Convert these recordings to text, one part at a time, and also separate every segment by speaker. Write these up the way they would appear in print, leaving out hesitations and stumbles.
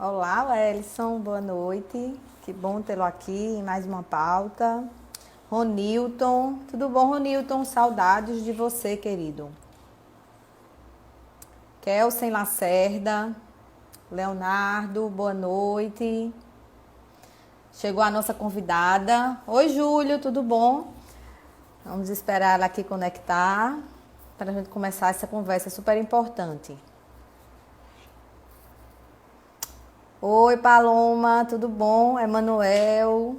Speaker 1: Olá, Wellison, boa noite. Que bom tê-lo aqui em mais uma pauta. Ronilton, tudo bom, Ronilton? Saudades de você, querido. Kelsen Lacerda, Leonardo, boa noite. Chegou a nossa convidada. Oi, Júlio, tudo bom? Vamos esperar ela aqui conectar para a gente começar essa conversa super importante. Oi, Paloma, tudo bom? Emanuel.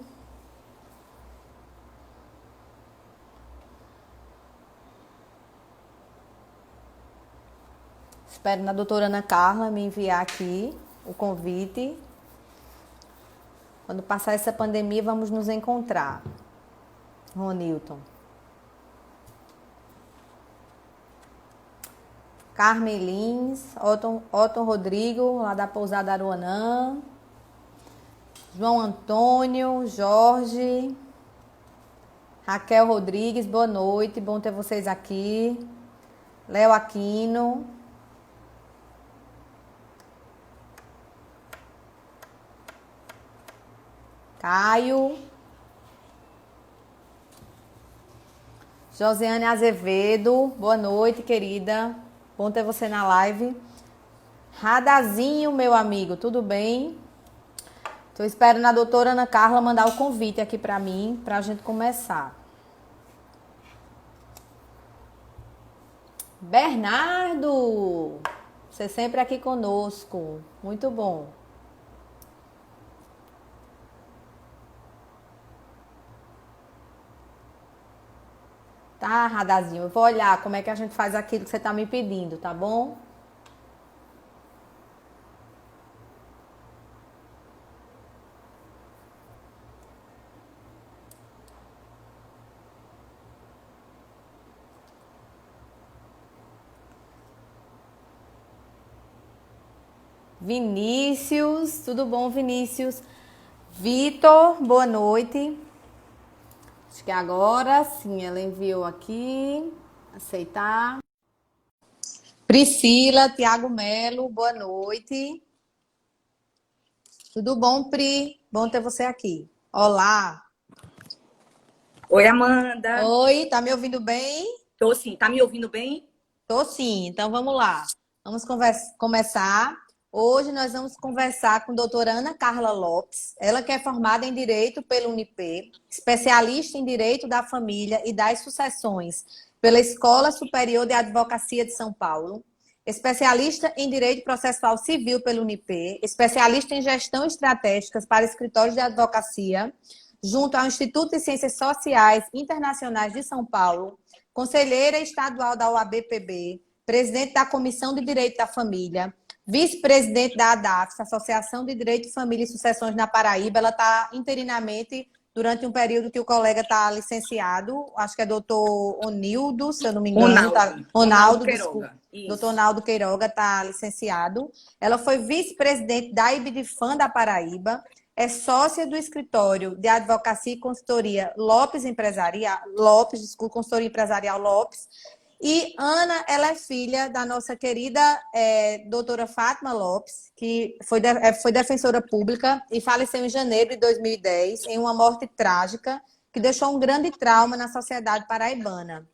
Speaker 1: Espero na doutora Ana Carla me enviar aqui o convite. Quando passar essa pandemia, vamos nos encontrar. Ronilton. Carmen Lins, Otton Rodrigo, lá da Pousada Aruanã. João Antônio, Jorge. Raquel Rodrigues, boa noite. Bom ter vocês aqui. Léo Aquino. Caio. Josiane Azevedo, boa noite, querida. Bom ter você na live. Radazinho, meu amigo, tudo bem? Estou esperando a doutora Ana Carla mandar o convite aqui para mim, para a gente começar. Bernardo, você sempre aqui conosco, muito bom. Tá, Radazinho, eu vou olhar como é que a gente faz aquilo que você tá me pedindo, tá bom? Vinícius, tudo bom, Vinícius? Vitor, boa noite. Acho que agora sim, ela enviou aqui. Aceitar. Priscila, Tiago Melo, boa noite. Tudo bom, Pri? Bom ter você aqui. Olá.
Speaker 2: Oi, Amanda.
Speaker 1: Oi, tá me ouvindo bem?
Speaker 2: Tô sim, tá me ouvindo bem?
Speaker 1: Tô sim, então vamos lá. Vamos começar. Hoje nós vamos conversar com a doutora Ana Carla Lopes. Ela que é formada em Direito pelo Unip, especialista em Direito da Família e das Sucessões pela Escola Superior de Advocacia de São Paulo, especialista em Direito Processual Civil pelo Unip, especialista em Gestão Estratégicas para Escritórios de Advocacia, junto ao Instituto de Ciências Sociais Internacionais de São Paulo, conselheira estadual da OAB-PB, presidente da Comissão de Direito da Família, vice-presidente da ADAFS, Associação de Direito de Família e Sucessões na Paraíba. Ela está interinamente durante um período que o colega está licenciado, acho que é doutor Onildo, se eu não me engano.
Speaker 2: Ronaldo
Speaker 1: Desculpa.
Speaker 2: Queiroga.
Speaker 1: Doutor
Speaker 2: Isso.
Speaker 1: Ronaldo Queiroga está licenciado. Ela foi vice-presidente da IBDFAN da Paraíba, é sócia do escritório de advocacia e consultoria Consultoria Empresarial Lopes. E Ana, ela é filha da nossa querida doutora Fátima Lopes, que foi defensora pública e faleceu em janeiro de 2010 em uma morte trágica que deixou um grande trauma na sociedade paraibana.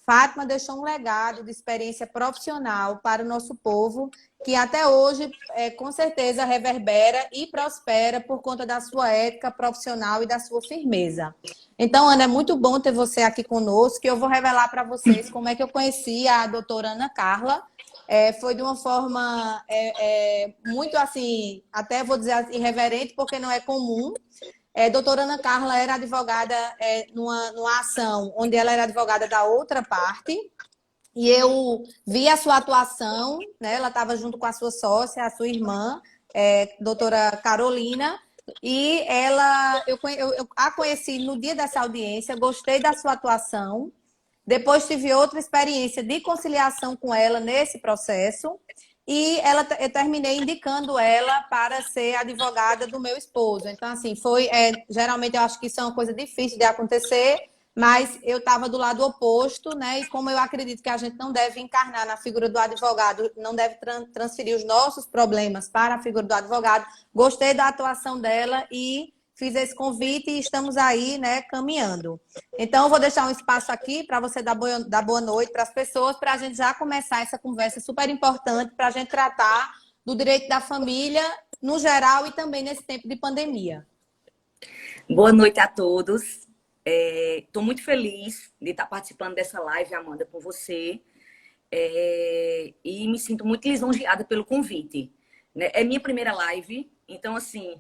Speaker 1: Fátima deixou um legado de experiência profissional para o nosso povo, que até hoje, com certeza, reverbera e prospera por conta da sua ética profissional e da sua firmeza. Então, Ana, é muito bom ter você aqui conosco, e eu vou revelar para vocês como é que eu conheci a doutora Ana Carla. Foi de uma forma muito assim, até vou dizer irreverente, porque não é comum. Doutora Ana Carla era advogada numa ação onde ela era advogada da outra parte, e eu vi a sua atuação, né? Ela estava junto com a sua sócia, a sua irmã, doutora Carolina, e eu a conheci no dia dessa audiência, gostei da sua atuação. Depois tive outra experiência de conciliação com ela nesse processo, e eu terminei indicando ela para ser advogada do meu esposo. Então, assim, geralmente eu acho que isso é uma coisa difícil de acontecer, mas eu estava do lado oposto, né? E como eu acredito que a gente não deve encarnar na figura do advogado, não deve transferir os nossos problemas para a figura do advogado, gostei da atuação dela e fiz esse convite e estamos aí, né, caminhando. Então, eu vou deixar um espaço aqui para você dar boa noite para as pessoas, para a gente já começar essa conversa super importante para a gente tratar do direito da família no geral e também nesse tempo de pandemia.
Speaker 2: Boa noite a todos. Estou muito feliz de estar participando dessa live, Amanda, com você. E me sinto muito lisonjeada pelo convite, né? É minha primeira live, então, assim,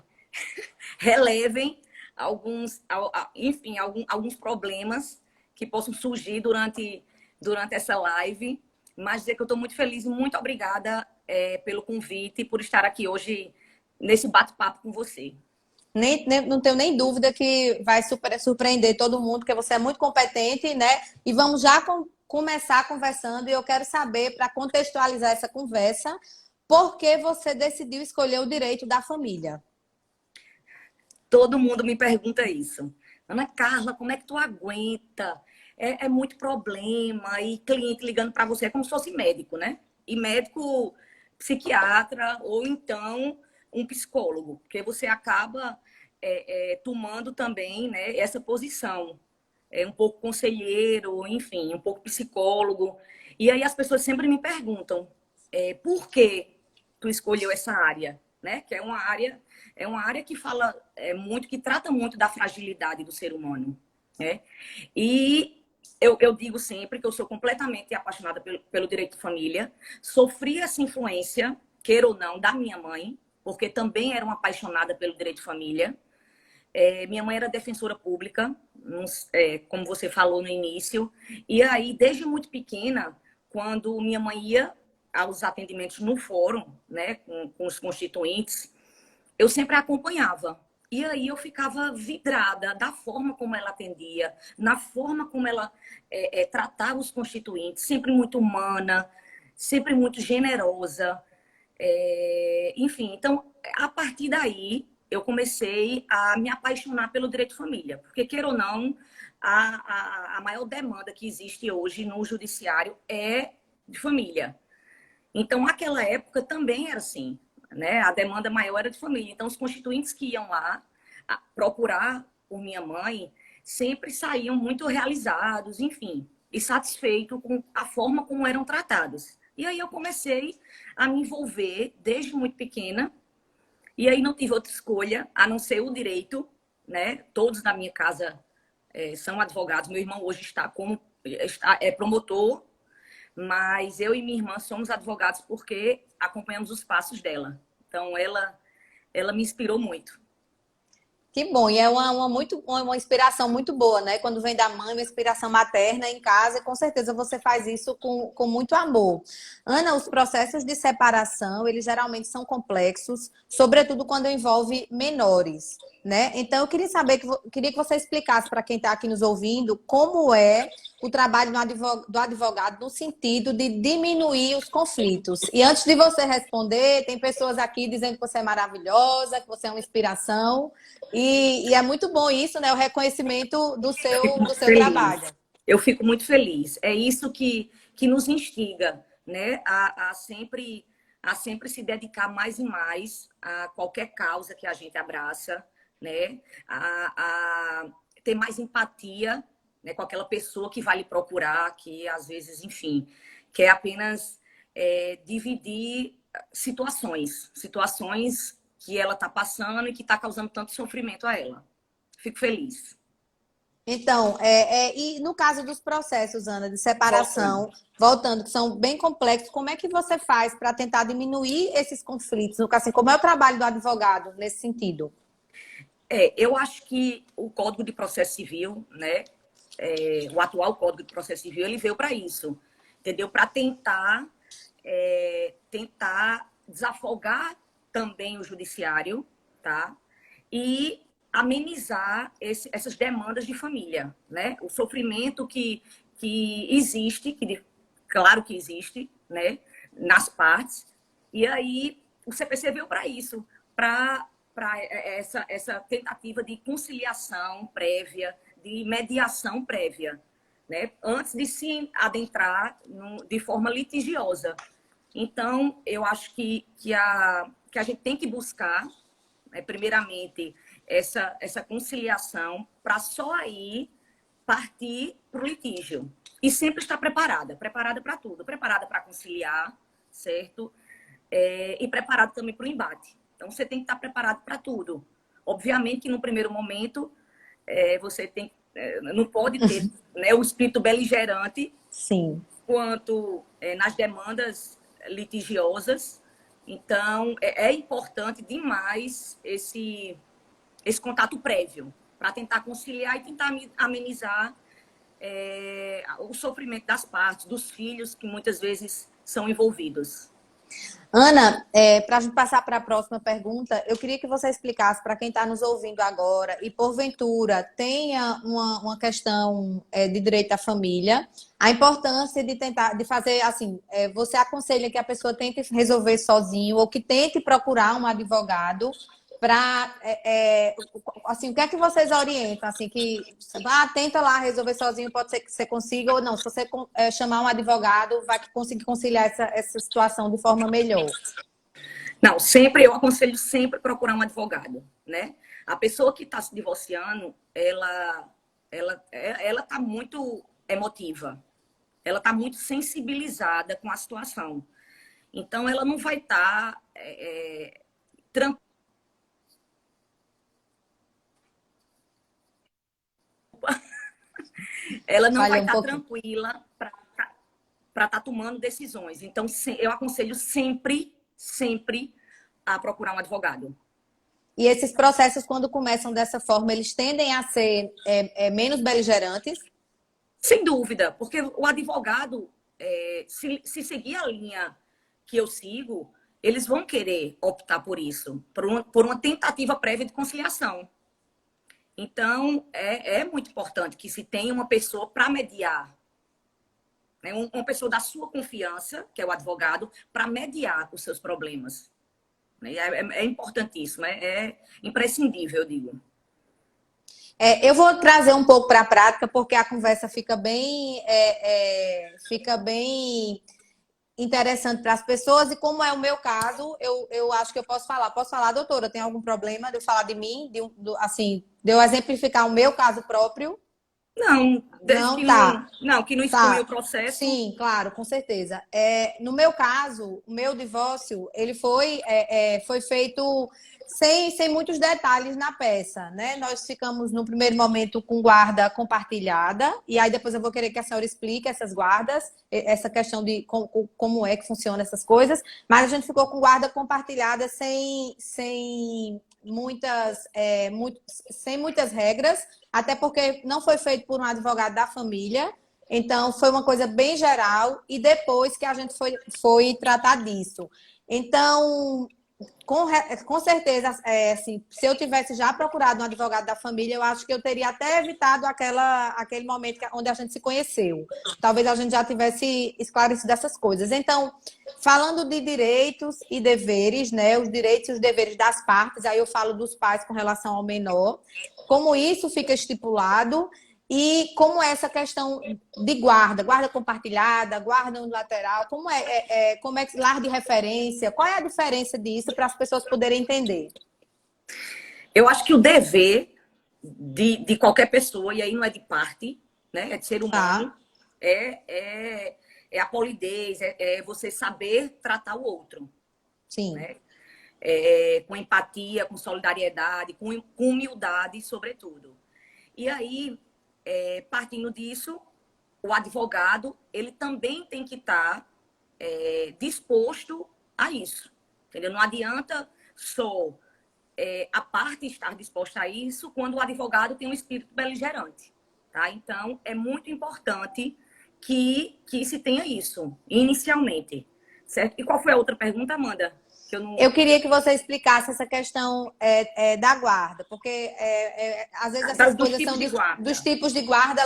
Speaker 2: relevem alguns problemas que possam surgir durante essa live, mas dizer que eu estou muito feliz e muito obrigada pelo convite e por estar aqui hoje nesse bate-papo com você.
Speaker 1: Não tenho nem dúvida que vai surpreender todo mundo, porque você é muito competente, né? E vamos já começar conversando. E eu quero saber, para contextualizar essa conversa, por que você decidiu escolher o direito da família?
Speaker 2: Todo mundo me pergunta isso. Ana Carla, como é que tu aguenta? É muito problema. E cliente ligando para você é como se fosse médico, né? E médico psiquiatra ou então um psicólogo, porque você acaba tomando também, né, essa posição. Um pouco conselheiro, enfim, um pouco psicólogo. E aí as pessoas sempre me perguntam por que tu escolheu essa área, né? Que é uma área que fala muito, que trata muito da fragilidade do ser humano, né? E eu digo sempre que eu sou completamente apaixonada pelo direito de família. Sofri essa influência, queira ou não, da minha mãe, porque também era uma apaixonada pelo direito de família. Minha mãe era defensora pública, como você falou no início. E aí, desde muito pequena, quando minha mãe ia aos atendimentos no fórum, né, com os constituintes, eu sempre a acompanhava. E aí eu ficava vidrada da forma como ela atendia, na forma como ela tratava os constituintes, sempre muito humana, sempre muito generosa. Enfim, então, a partir daí, eu comecei a me apaixonar pelo direito de família. Porque, queira ou não, a maior demanda que existe hoje no judiciário é de família. Então, naquela época também era assim, né? A demanda maior era de família. Então, os constituintes que iam lá procurar por minha mãe sempre saíam muito realizados, enfim, e satisfeitos com a forma como eram tratados. E aí eu comecei a me envolver desde muito pequena, e aí não tive outra escolha a não ser o direito, né? Todos na minha casa são advogados. Meu irmão hoje é promotor, mas eu e minha irmã somos advogados porque acompanhamos os passos dela. Então, ela me inspirou muito.
Speaker 1: Que bom, e é uma inspiração muito boa, né? Quando vem da mãe, uma inspiração materna em casa, e com certeza você faz isso com muito amor. Ana, os processos de separação, eles geralmente são complexos, sobretudo quando envolve menores, né? Então, eu queria saber, queria que você explicasse para quem está aqui nos ouvindo como é o trabalho do advogado no sentido de diminuir os conflitos. E antes de você responder, tem pessoas aqui dizendo que você é maravilhosa, que você é uma inspiração. E é muito bom isso, né? O reconhecimento do seu trabalho.
Speaker 2: Eu fico muito feliz. É isso que nos instiga, né? A sempre se dedicar mais e mais a qualquer causa que a gente abraça, né? A ter mais empatia, né, com aquela pessoa que vai lhe procurar, que às vezes, enfim, quer apenas dividir situações que ela está passando e que está causando tanto sofrimento a ela. Fico feliz.
Speaker 1: Então, e no caso dos processos, Ana, de separação, voltando, que são bem complexos, como é que você faz para tentar diminuir esses conflitos? Assim, como é o trabalho do advogado nesse sentido?
Speaker 2: Eu acho que o Código de Processo Civil, né, o atual Código de Processo Civil, ele veio para isso, entendeu? Para tentar desafogar também o judiciário, tá? E amenizar essas demandas de família, né? O sofrimento que existe, claro que existe, né? Nas partes. E aí o CPC veio para isso, para essa tentativa de conciliação prévia, de mediação prévia, né? Antes de se adentrar de forma litigiosa. Então, eu acho que a gente tem que buscar, né, primeiramente, essa conciliação para só aí partir para o litígio. E sempre estar preparada para tudo, preparada para conciliar, certo? E preparado também para o embate. Então, você tem que estar preparado para tudo. Obviamente que no primeiro momento, você não pode ter, né, o espírito beligerante.
Speaker 1: Sim.
Speaker 2: Quanto nas demandas litigiosas. Então, é importante demais esse contato prévio para tentar conciliar e tentar amenizar o sofrimento das partes, dos filhos que muitas vezes são envolvidos.
Speaker 1: Ana, para a gente passar para a próxima pergunta, eu queria que você explicasse para quem está nos ouvindo agora e, porventura, tenha uma questão de direito à família, a importância de tentar, de fazer assim, você aconselha que a pessoa tente resolver sozinho ou que tente procurar um advogado para, assim, o que é que vocês orientam? Assim, que tenta lá resolver sozinho, pode ser que você consiga, ou não, se você chamar um advogado, vai conseguir conciliar essa situação de forma melhor.
Speaker 2: Não, eu aconselho sempre procurar um advogado, né? A pessoa que está se divorciando, ela está muito emotiva, ela está muito sensibilizada com a situação. Então, ela não vai estar tranquila. Ela não vai estar tranquila para estar tomando decisões. Então, eu aconselho sempre a procurar um advogado.
Speaker 1: E esses processos, quando começam dessa forma, eles tendem a ser menos beligerantes?
Speaker 2: Sem dúvida, porque o advogado, se seguir a linha que eu sigo, eles vão querer optar por isso, por uma tentativa prévia de conciliação. Então, é muito importante que se tenha uma pessoa para mediar, né? Uma pessoa da sua confiança, que é o advogado, para mediar os seus problemas. É importantíssimo, é imprescindível, eu digo.
Speaker 1: Eu vou trazer um pouco para a prática, porque a conversa fica bem interessante para as pessoas, e como é o meu caso, eu acho que eu posso falar. Posso falar, doutora, tem algum problema de eu falar de mim? De eu exemplificar o meu caso próprio?
Speaker 2: Não, desde que
Speaker 1: tá.
Speaker 2: que não exponha o processo.
Speaker 1: Sim, claro, com certeza. No meu caso, o meu divórcio, ele foi feito sem muitos detalhes na peça, né? Nós ficamos, no primeiro momento, com guarda compartilhada, e aí depois eu vou querer que a senhora explique essas guardas, essa questão de como é que funciona essas coisas, mas a gente ficou com guarda compartilhada sem muitas regras, até porque não foi feito por um advogado da família, então foi uma coisa bem geral, e depois que a gente foi tratar disso. Então, com certeza, assim, se eu tivesse já procurado um advogado da família, eu acho que eu teria até evitado aquele momento onde a gente se conheceu. Talvez a gente já tivesse esclarecido essas coisas. Então, falando de direitos e deveres, né? Os direitos e os deveres das partes, aí eu falo dos pais com relação ao menor, como isso fica estipulado. E como é essa questão de guarda compartilhada, guarda unilateral, como é lar de referência, qual é a diferença disso para as pessoas poderem entender?
Speaker 2: Eu acho que o dever de qualquer pessoa, e aí não é de parte, né, é de ser humano, é a polidez, é você saber tratar o outro.
Speaker 1: Sim.
Speaker 2: Né? Com empatia, com solidariedade, com humildade, sobretudo. E aí, partindo disso, o advogado, ele também tem que estar disposto a isso. Entendeu? Não adianta só a parte estar disposta a isso quando o advogado tem um espírito beligerante. Tá? Então, é muito importante que se tenha isso, inicialmente. Certo? E qual foi a outra pergunta, Amanda? que eu não...
Speaker 1: Eu queria que você explicasse essa questão da guarda, porque às vezes essas
Speaker 2: Dos
Speaker 1: coisas
Speaker 2: tipos
Speaker 1: são
Speaker 2: de
Speaker 1: dos
Speaker 2: guarda.
Speaker 1: tipos de guarda,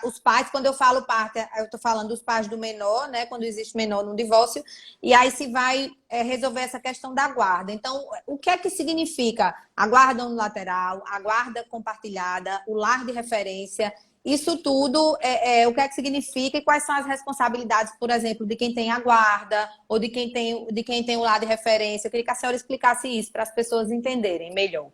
Speaker 1: os pais, quando eu falo parte, eu estou falando dos pais do menor, né? Quando existe menor no divórcio, e aí se vai resolver essa questão da guarda. Então, o que é que significa a guarda unilateral, a guarda compartilhada, o lar de referência? Isso tudo, o que é que significa e quais são as responsabilidades, por exemplo, de quem tem a guarda ou de quem tem o lado de referência? Eu queria que a senhora explicasse isso para as pessoas entenderem melhor.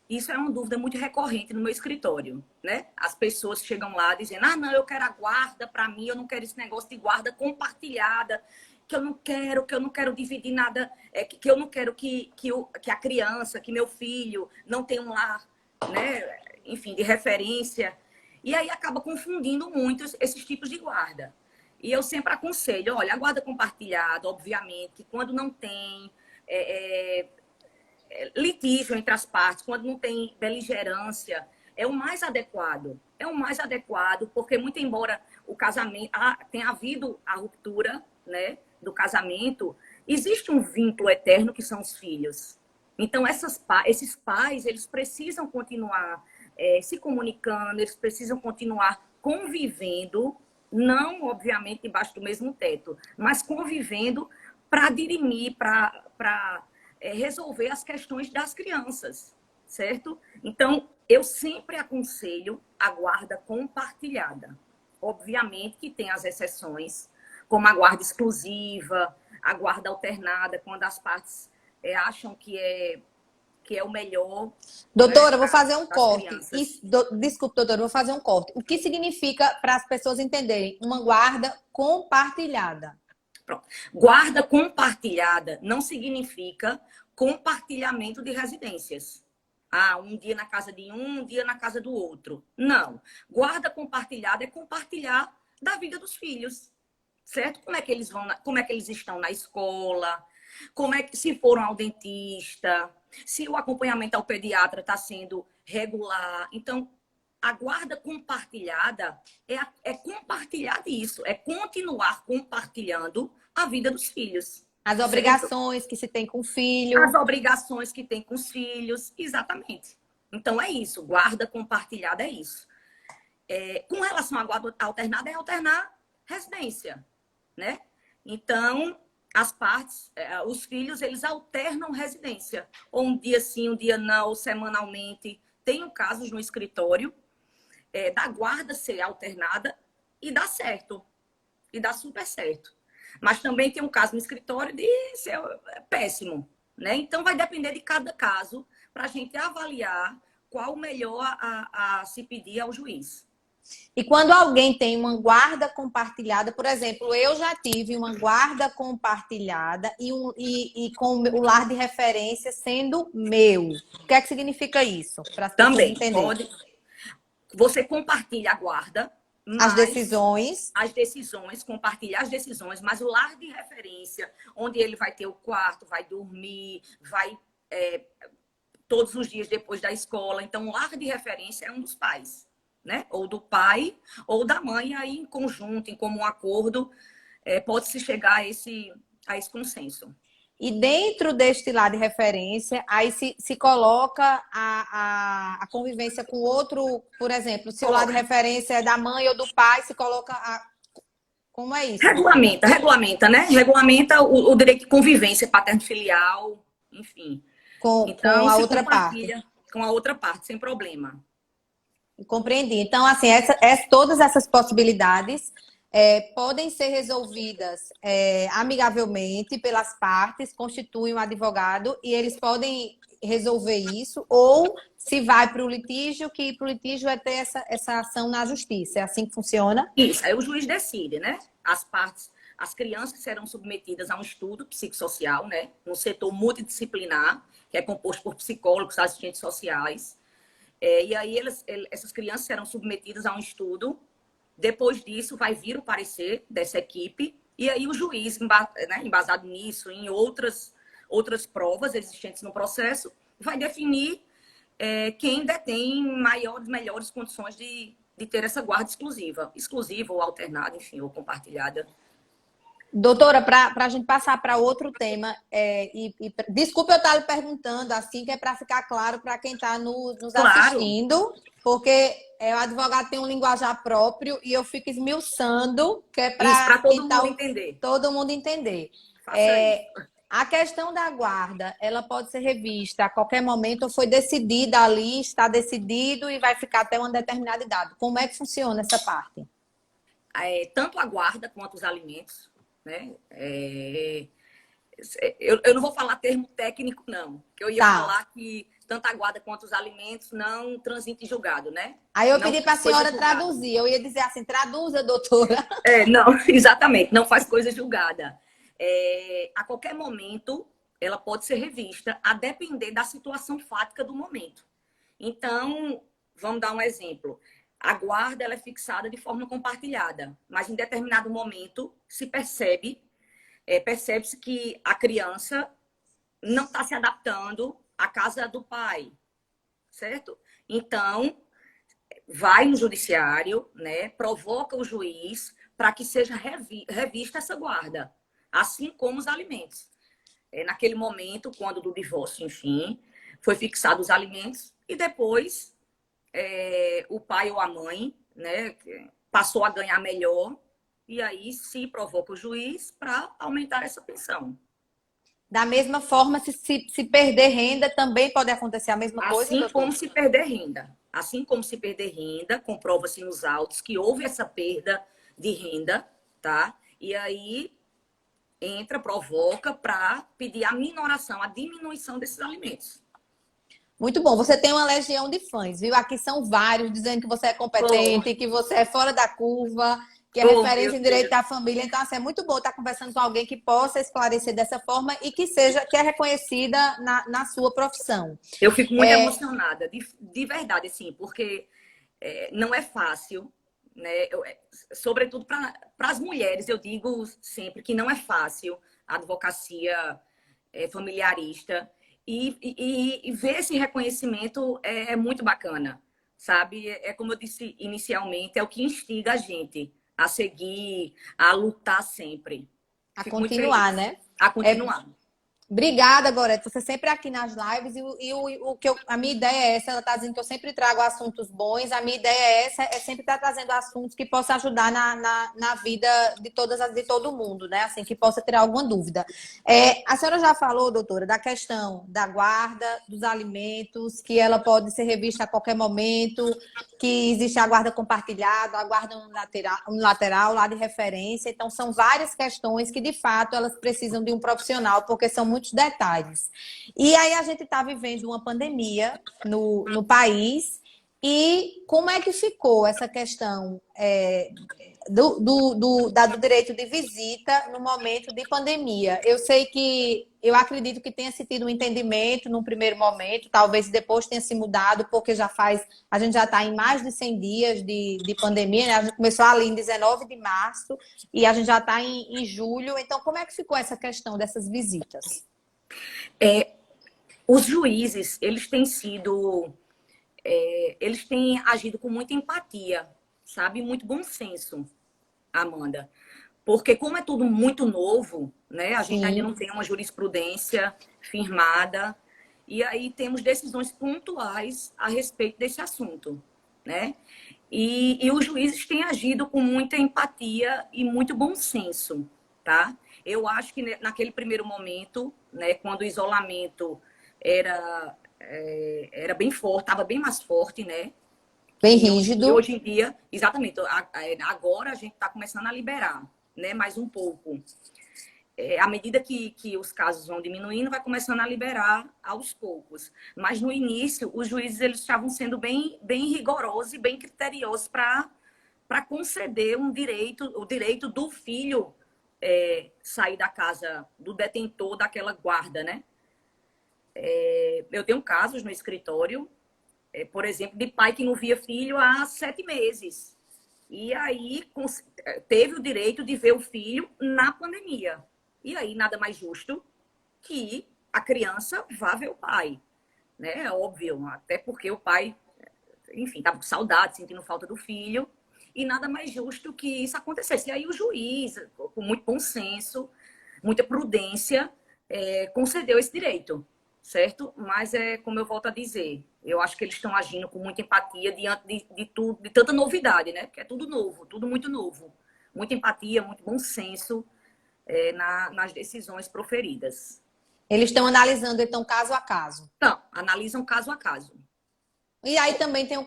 Speaker 2: Isso é uma dúvida muito recorrente no meu escritório, né? As pessoas chegam lá dizendo, ah, não, eu quero a guarda para mim, eu não quero esse negócio de guarda compartilhada, que eu não quero dividir nada, que eu não quero que a criança, que meu filho não tenha um lar, né? Enfim, de referência. E aí acaba confundindo muito esses tipos de guarda. E eu sempre aconselho, olha, a guarda compartilhada, obviamente, que quando não tem litígio entre as partes, quando não tem beligerância, é o mais adequado. É o mais adequado, porque muito embora o casamento tenha havido a ruptura, né, do casamento, existe um vínculo eterno que são os filhos. Então, esses pais, eles precisam continuar se comunicando, eles precisam continuar convivendo, não, obviamente, debaixo do mesmo teto, mas convivendo para dirimir, para resolver as questões das crianças, certo? Então, eu sempre aconselho a guarda compartilhada. Obviamente que tem as exceções, como a guarda exclusiva, a guarda alternada, quando as partes acham que é o melhor, né,
Speaker 1: Doutora, vou
Speaker 2: para
Speaker 1: fazer um
Speaker 2: as
Speaker 1: corte.
Speaker 2: crianças.
Speaker 1: Desculpe, doutora, vou fazer um corte. O que significa, para as pessoas entenderem, uma guarda compartilhada?
Speaker 2: Pronto. Guarda compartilhada não significa compartilhamento de residências. Ah, um dia na casa de um dia na casa do outro. Não. Guarda compartilhada é compartilhar da vida dos filhos, certo? Como é que eles vão, como é que eles estão na escola, como é que se foram ao dentista, se o acompanhamento ao pediatra está sendo regular. Então, a guarda compartilhada é compartilhar isso, é continuar compartilhando a vida dos filhos,
Speaker 1: As
Speaker 2: certo?
Speaker 1: obrigações que se tem com o
Speaker 2: As
Speaker 1: filho.
Speaker 2: obrigações que tem com os filhos, exatamente. Então é isso, guarda compartilhada é isso. Com relação à guarda alternada, é alternar residência, né? Então, as partes, os filhos, eles alternam residência. Ou um dia sim, um dia não, ou semanalmente. Tenho casos no escritório da guarda ser alternada e dá certo. E dá super certo. Mas também tem um caso no escritório de ser péssimo, né? Então, vai depender de cada caso para a gente avaliar qual o melhor a se pedir ao juiz.
Speaker 1: E quando alguém tem uma guarda compartilhada, por exemplo, eu já tive uma guarda compartilhada e com o lar de referência sendo meu. O que é que significa isso? Para as pessoas
Speaker 2: Também
Speaker 1: entenderem.
Speaker 2: pode. Você compartilha a guarda,
Speaker 1: As
Speaker 2: mas
Speaker 1: decisões.
Speaker 2: as decisões, compartilhar as decisões, mas o lar de referência, onde ele vai ter o quarto, vai dormir, vai todos os dias depois da escola. Então, o lar de referência é um dos pais, né? Ou do pai ou da mãe, aí em conjunto, em comum acordo, pode-se chegar a esse consenso.
Speaker 1: E dentro deste lado de referência, aí se coloca a convivência com outro, por exemplo, se o lado de
Speaker 2: Coloca.
Speaker 1: referência é da mãe ou do pai, se coloca a. Como é isso, doutora?
Speaker 2: Regulamenta, né? Regulamenta o direito de convivência paterno-filial, enfim.
Speaker 1: Com
Speaker 2: Então,
Speaker 1: a
Speaker 2: se
Speaker 1: outra parte.
Speaker 2: compartilha com a outra parte, sem problema.
Speaker 1: Compreendi. Então, assim, todas essas possibilidades podem ser resolvidas amigavelmente pelas partes, constituem um advogado e eles podem resolver isso, ou se vai para o litígio, que para o litígio é ter essa ação na justiça. É assim que funciona?
Speaker 2: Isso, aí o juiz decide, né? As crianças serão submetidas a um estudo psicossocial, né? No setor multidisciplinar, que é composto por psicólogos, assistentes sociais. E aí essas crianças serão submetidas a um estudo. Depois disso, vai vir o parecer dessa equipe. E aí o juiz, embasado nisso, em outras provas existentes no processo, vai definir quem detém melhores condições de ter essa guarda exclusiva ou alternada, enfim, ou compartilhada.
Speaker 1: Doutora, para a gente passar para outro tema, desculpe eu estar lhe perguntando assim, que é para ficar claro para quem está nos
Speaker 2: Claro,
Speaker 1: assistindo, porque o advogado tem um linguajar próprio e eu fico esmiuçando, que é
Speaker 2: isso
Speaker 1: para
Speaker 2: para todo mundo
Speaker 1: então
Speaker 2: entender.
Speaker 1: todo mundo entender.
Speaker 2: Faça isso.
Speaker 1: É, a questão da guarda, ela pode ser revista a qualquer momento ou foi decidida ali, está decidido e vai ficar até uma determinada idade. Como é que funciona essa parte?
Speaker 2: Tanto a guarda quanto os alimentos, né? Eu não vou falar termo técnico, não, que eu ia
Speaker 1: Tá.
Speaker 2: falar que tanto a guarda quanto os alimentos não transitem em julgado, né?
Speaker 1: Aí eu
Speaker 2: Não
Speaker 1: pedi para a
Speaker 2: faz coisa
Speaker 1: senhora
Speaker 2: julgada.
Speaker 1: traduzir. Eu ia dizer assim, traduza, doutora.
Speaker 2: Não, exatamente, não faz coisa julgada. A qualquer momento, ela pode ser revista, a depender da situação fática do momento. Então, vamos dar um exemplo. A guarda ela é fixada de forma compartilhada, mas em determinado momento se percebe-se que a criança não está se adaptando à casa do pai, certo? Então, vai no judiciário, né, provoca o juiz para que seja revista essa guarda, assim como os alimentos. Naquele momento, quando do divórcio, enfim, foi fixado os alimentos e depois o pai ou a mãe, né, passou a ganhar melhor e aí se provoca o juiz para aumentar essa pensão.
Speaker 1: Da mesma forma, se perder renda, também pode acontecer a mesma coisa,
Speaker 2: Assim como
Speaker 1: doutor?
Speaker 2: se perder renda. Assim como se perder renda, comprova-se nos autos que houve essa perda de renda, tá? E aí provoca para pedir a minoração, a diminuição desses alimentos.
Speaker 1: Muito bom. Você tem uma legião de fãs, viu? Aqui são vários dizendo que você é
Speaker 2: Oh,
Speaker 1: competente, que você é fora da curva, que é
Speaker 2: oh,
Speaker 1: referência
Speaker 2: meu
Speaker 1: em direito
Speaker 2: Deus.
Speaker 1: da família. Então, assim, é muito bom estar conversando com alguém que possa esclarecer dessa forma e que é reconhecida na sua profissão.
Speaker 2: Eu fico muito
Speaker 1: É,
Speaker 2: emocionada, de verdade, assim, porque não é fácil, né? Sobretudo para as mulheres, eu digo sempre que não é fácil a advocacia familiarista e ver esse reconhecimento é muito bacana, sabe? Como eu disse inicialmente, é o que instiga a gente a seguir, a lutar sempre.
Speaker 1: a
Speaker 2: Fico muito
Speaker 1: continuar,
Speaker 2: feliz
Speaker 1: né?
Speaker 2: a
Speaker 1: É,
Speaker 2: continuar.
Speaker 1: Obrigada, Gorete. Você sempre aqui nas lives o que a minha ideia é essa. Ela está dizendo que eu sempre trago assuntos bons. A minha ideia é essa, é sempre estar trazendo assuntos que possam ajudar na vida de todo mundo, né? Assim, que possa ter alguma dúvida. A senhora já falou, doutora, da questão da guarda dos alimentos, que ela pode ser revista a qualquer momento, que existe a guarda compartilhada, a guarda unilateral, lá de referência. Então, são várias questões que, de fato, elas precisam de um profissional, porque são muitos detalhes. E aí a gente está vivendo uma pandemia no país. E como é que ficou essa questão do direito de visita no momento de pandemia? Eu acredito que tenha se tido um entendimento num primeiro momento, talvez depois tenha se mudado, porque a gente já está em mais de 100 dias de pandemia, né? A gente começou ali em 19 de março e a gente já está em julho. Então, como é que ficou essa questão dessas visitas?
Speaker 2: Os juízes, eles têm agido com muita empatia, sabe? Muito bom senso, Amanda. Porque como é tudo muito novo, né? A gente ainda
Speaker 1: Sim.
Speaker 2: não tem uma jurisprudência firmada e aí temos decisões pontuais a respeito desse assunto, né? E os juízes têm agido com muita empatia e muito bom senso, tá? Eu acho que naquele primeiro momento, né, quando o isolamento era bem forte, estava bem mais forte, né?
Speaker 1: Bem
Speaker 2: E
Speaker 1: rígido.
Speaker 2: hoje em dia, exatamente, agora a gente está começando a liberar, né, mais um pouco. À medida que os casos vão diminuindo, vai começando a liberar aos poucos. Mas no início, os juízes eles estavam sendo bem rigorosos e bem criteriosos para conceder o direito do filho sair da casa do detentor daquela guarda, né? Eu tenho casos no escritório, por exemplo, de pai que não via filho há 7 meses. E aí teve o direito de ver o filho na pandemia. E aí nada mais justo que a criança vá ver o pai. Né? É óbvio, até porque o pai, enfim, estava com saudade, sentindo falta do filho. e nada mais justo que isso acontecesse. E aí o juiz, com muito bom senso, muita prudência, concedeu esse direito, certo? Mas como eu volto a dizer, eu acho que eles estão agindo com muita empatia diante de tudo, de tanta novidade, né? Porque é tudo novo, tudo muito novo. Muita empatia, muito bom senso nas decisões proferidas.
Speaker 1: Eles estão analisando, então, caso a caso.
Speaker 2: Então, analisam caso a caso.
Speaker 1: E aí também tem o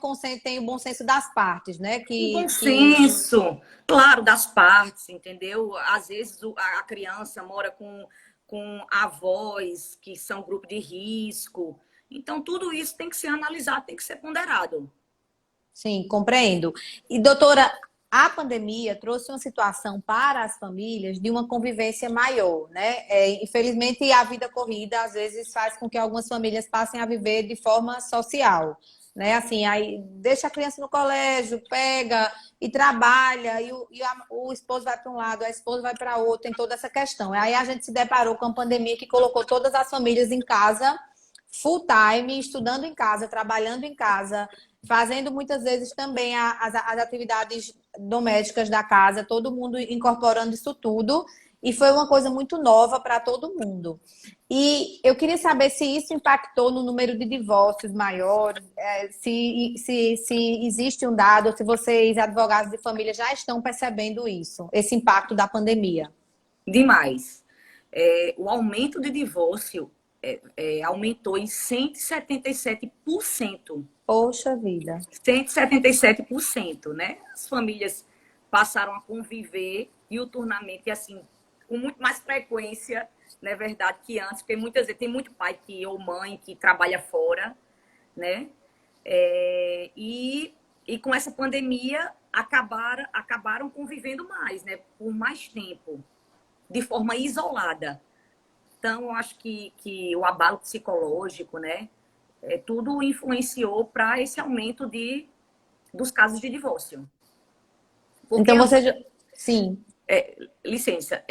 Speaker 1: bom senso das partes, né?
Speaker 2: O bom senso, claro, das partes, entendeu? Às vezes a criança mora com avós que são grupo de risco. Então, tudo isso tem que ser analisado, tem que ser ponderado.
Speaker 1: Sim, compreendo. E, doutora, a pandemia trouxe uma situação para as famílias de uma convivência maior, né? Infelizmente, a vida corrida, às vezes, faz com que algumas famílias passem a viver de forma social, né? Assim, aí deixa a criança no colégio, pega e trabalha, o esposo vai para um lado, a esposa vai para outro, tem toda essa questão. Aí a gente se deparou com a pandemia que colocou todas as famílias em casa, full time, estudando em casa, trabalhando em casa, fazendo muitas vezes também as atividades domésticas da casa, todo mundo incorporando isso tudo. E foi uma coisa muito nova para todo mundo. E eu queria saber se isso impactou no número de divórcios maiores, se existe um dado, se vocês, advogados de família, já estão percebendo isso, esse impacto da pandemia.
Speaker 2: Demais. O aumento de divórcio aumentou em 177%.
Speaker 1: Poxa vida.
Speaker 2: 177%, né? As famílias passaram a conviver diuturnamente, assim, com muito mais frequência, não é verdade, que antes, porque muitas vezes tem muito pai ou mãe que trabalha fora, né? E com essa pandemia acabaram convivendo mais, né? Por mais tempo, de forma isolada. Então, eu acho que o abalo psicológico, né? Tudo influenciou para esse aumento dos casos de divórcio. Porque,
Speaker 1: então, você... Sim.
Speaker 2: Licença,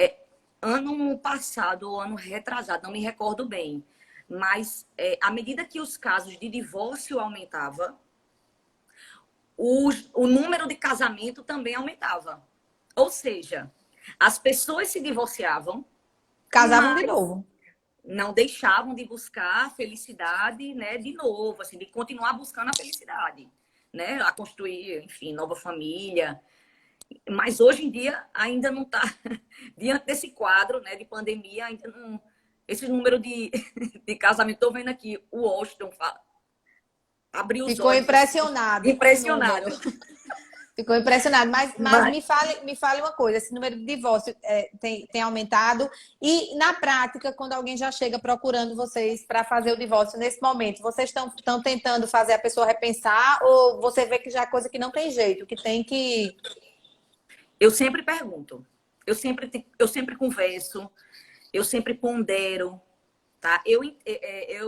Speaker 2: ano passado ou ano retrasado, não me recordo bem, mas à medida que os casos de divórcio aumentavam, o número de casamento também aumentava. Ou seja, as pessoas se divorciavam,
Speaker 1: Casavam de novo.
Speaker 2: Não deixavam de buscar a felicidade, né, de novo, assim, de continuar buscando a felicidade, né, a construir, enfim, nova família. Mas hoje em dia ainda não está diante desse quadro, né, de pandemia, ainda não, esse número de casamento. Estou vendo aqui o Washington abriu os
Speaker 1: Ficou
Speaker 2: olhos.
Speaker 1: impressionado.
Speaker 2: Impressionado.
Speaker 1: Ficou impressionado. Mas me fale uma coisa, esse número de divórcio tem aumentado e, na prática, quando alguém já chega procurando vocês para fazer o divórcio nesse momento, vocês estão tentando fazer a pessoa repensar ou você vê que já é coisa que não tem jeito, que tem que...
Speaker 2: Eu sempre pergunto, eu sempre converso, eu sempre pondero, tá? Eu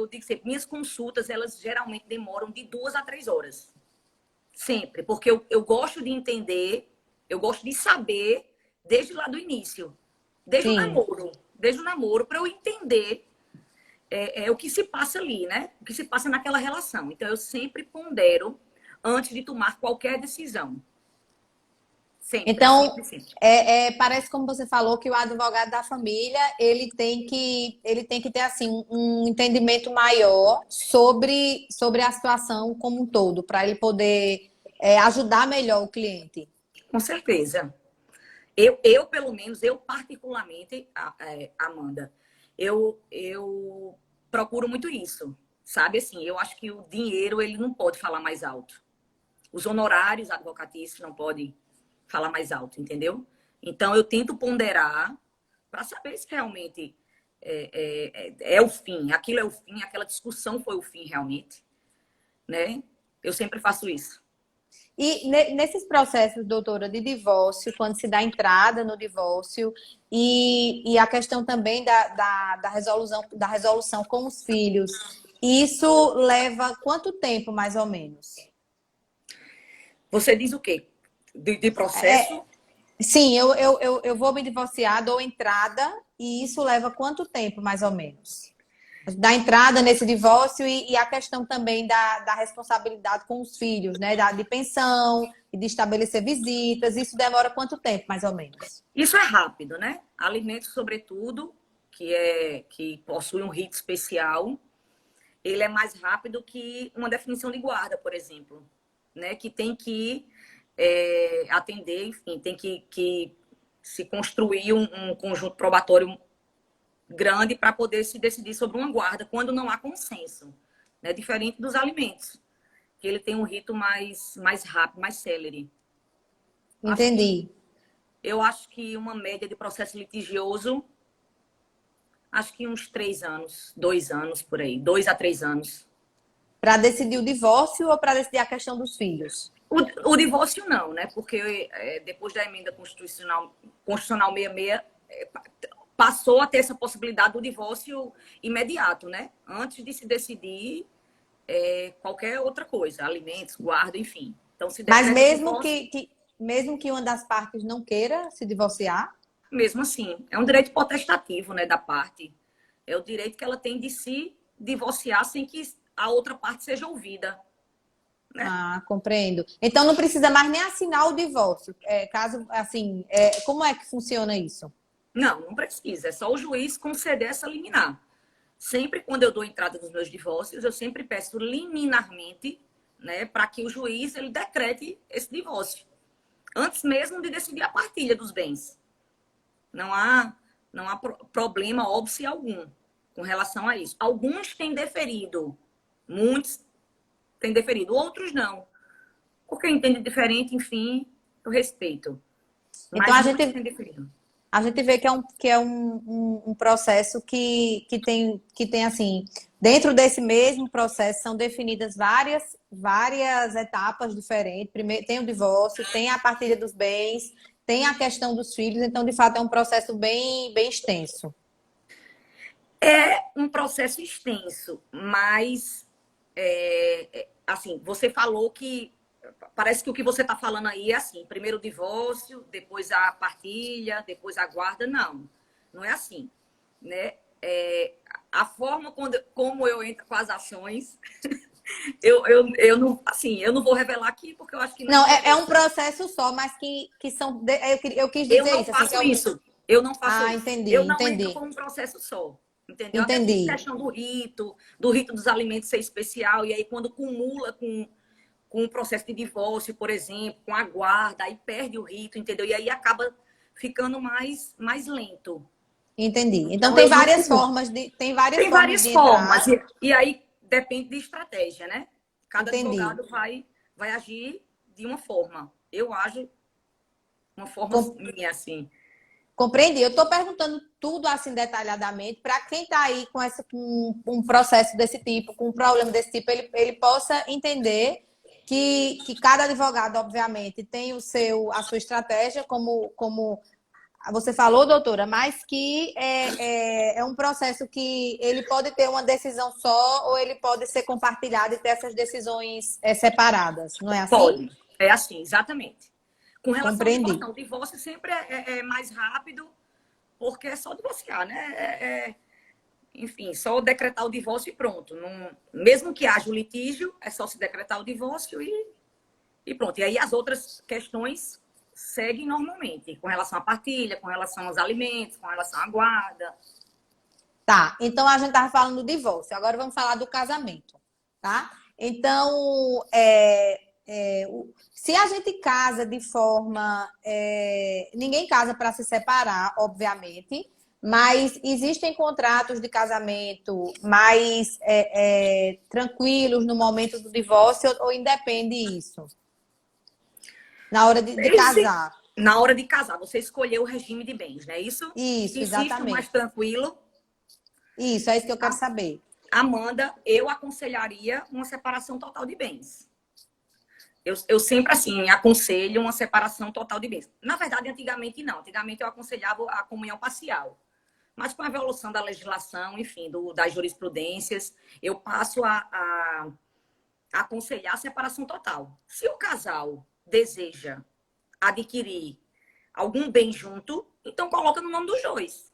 Speaker 2: digo sempre, minhas consultas, elas geralmente demoram de 2 a 3 horas. Sempre, porque eu gosto de entender, eu gosto de saber desde lá do início, desde o namoro, para eu entender o que se passa ali, né? O que se passa naquela relação. Então, eu sempre pondero antes de tomar qualquer decisão. Sempre,
Speaker 1: então,
Speaker 2: sempre.
Speaker 1: parece como você falou que o advogado da família ele tem que ter assim um entendimento maior sobre a situação como um todo, para ele poder ajudar melhor o cliente.
Speaker 2: Com certeza. Eu pelo menos, eu particularmente, Amanda, eu procuro muito isso, sabe? Assim, eu acho que o dinheiro ele não pode falar mais alto. Os honorários advocatícios não podem falar mais alto, entendeu? Então, eu tento ponderar para saber se realmente é o fim, aquilo é o fim, aquela discussão foi o fim realmente, né? Eu sempre faço isso.
Speaker 1: E nesses processos, doutora, de divórcio, quando se dá entrada no divórcio e a questão também da resolução com os filhos, isso leva quanto tempo, mais ou menos?
Speaker 2: Você diz o quê? De processo?
Speaker 1: Sim, eu vou me divorciar, dou entrada, e isso leva quanto tempo, mais ou menos? Da entrada nesse divórcio e a questão também da responsabilidade com os filhos, né? De pensão, e de estabelecer visitas. Isso demora quanto tempo, mais ou menos?
Speaker 2: Isso é rápido, né? Alimentos, sobretudo, que possui um rito especial, ele é mais rápido que uma definição de guarda, por exemplo, né? Que tem que atender, enfim, tem que se construir um conjunto probatório grande para poder se decidir sobre uma guarda, quando não há consenso, né? Diferente dos alimentos, que ele tem um rito mais rápido, mais célere.
Speaker 1: Entendi.
Speaker 2: Eu acho que uma média de processo litigioso, acho que uns 3 anos, 2 anos por aí, 2 a 3 anos.
Speaker 1: Para decidir o divórcio ou para decidir a questão dos filhos?
Speaker 2: O divórcio não, né? Porque depois da emenda constitucional 66, passou a ter essa possibilidade do divórcio imediato, né? Antes de se decidir qualquer outra coisa, alimentos, guarda, enfim. Então, se
Speaker 1: Mas
Speaker 2: decreta
Speaker 1: mesmo
Speaker 2: divórcio,
Speaker 1: mesmo que uma das partes não queira se divorciar?
Speaker 2: mesmo assim, é um direito potestativo, né, da parte. É o direito que ela tem de se divorciar sem que a outra parte seja ouvida, né?
Speaker 1: Ah, compreendo. Então não precisa mais nem assinar o divórcio. Caso, assim, como é que funciona isso?
Speaker 2: Não, não precisa. É só o juiz conceder essa liminar. Sempre quando eu dou entrada nos meus divórcios, eu sempre peço liminarmente, né, para que o juiz ele decrete esse divórcio, antes mesmo de decidir a partilha dos bens. Não há problema óbvio algum com relação a isso. Alguns têm deferido, muitos têm deferido, outros não. Porque entende diferente, enfim, eu respeito.
Speaker 1: Então
Speaker 2: Mas muitos têm deferido.
Speaker 1: a gente vê que é um processo que tem assim, dentro desse mesmo processo são definidas várias etapas diferentes. Primeiro tem o divórcio, tem a partilha dos bens, tem a questão dos filhos, então de fato é um processo bem extenso.
Speaker 2: É um processo extenso, mas assim, você falou que parece que o que você está falando aí é assim, primeiro o divórcio, depois a partilha, depois a guarda. Não, não é assim, né? A forma como eu entro com as ações, eu não, assim, eu não vou revelar aqui porque eu acho que não
Speaker 1: Não, é um
Speaker 2: interessa.
Speaker 1: processo só, mas que são. Eu quis
Speaker 2: Eu
Speaker 1: dizer
Speaker 2: não
Speaker 1: isso, assim, que
Speaker 2: faço
Speaker 1: é um.
Speaker 2: isso. Eu não faço
Speaker 1: Ah,
Speaker 2: isso. Eu não entro
Speaker 1: entendi.
Speaker 2: com um processo só. Entendeu? Até por
Speaker 1: Entendi.
Speaker 2: questão do rito dos alimentos ser especial, e aí quando cumula com o processo de divórcio, por exemplo, com a guarda, aí perde o rito, entendeu? E aí acaba ficando mais lento.
Speaker 1: Entendi. Então
Speaker 2: Então eu não comulo.
Speaker 1: tem várias
Speaker 2: Tem
Speaker 1: formas
Speaker 2: várias
Speaker 1: de
Speaker 2: formas,
Speaker 1: entrar.
Speaker 2: e aí depende de estratégia, né? Cada
Speaker 1: Entendi.
Speaker 2: advogado vai agir de uma forma. Eu ajo uma forma
Speaker 1: Com-
Speaker 2: minha, assim.
Speaker 1: Compreendi. Eu estou perguntando tudo assim detalhadamente para quem está aí com um processo desse tipo, com um problema desse tipo, ele possa entender que cada advogado, obviamente, tem a sua estratégia, como você falou, doutora, mas que é um processo que ele pode ter uma decisão só ou ele pode ser compartilhado e ter essas decisões separadas, não é assim?
Speaker 2: Pode. É assim, exatamente. Com relação ao
Speaker 1: Compreendi.
Speaker 2: divórcio, não. O divórcio sempre é mais rápido, porque é só divorciar, né? Enfim, só decretar o divórcio e pronto. Não, mesmo que haja o litígio, é só se decretar o divórcio e pronto. E aí as outras questões seguem normalmente, com relação à partilha, com relação aos alimentos, com relação à guarda.
Speaker 1: Tá, então a gente estava falando do divórcio, agora vamos falar do casamento, tá? Então, se a gente casa de forma. Ninguém casa para se separar, obviamente, mas existem contratos de casamento mais tranquilos no momento do divórcio ou independe isso? Na hora de casar.
Speaker 2: Na hora de casar, você escolheu o regime de bens, não é isso? Se
Speaker 1: Isso,
Speaker 2: existe um mais
Speaker 1: exatamente.
Speaker 2: tranquilo,
Speaker 1: Isso, é isso que eu quero saber.
Speaker 2: Amanda, eu aconselharia uma separação total de bens. Eu sempre, assim, aconselho uma separação total de bens. Na verdade, antigamente não. Antigamente eu aconselhava a comunhão parcial. Mas com a evolução da legislação, enfim, das jurisprudências, eu passo a aconselhar a separação total. Se o casal deseja adquirir algum bem junto, então coloca no nome dos dois.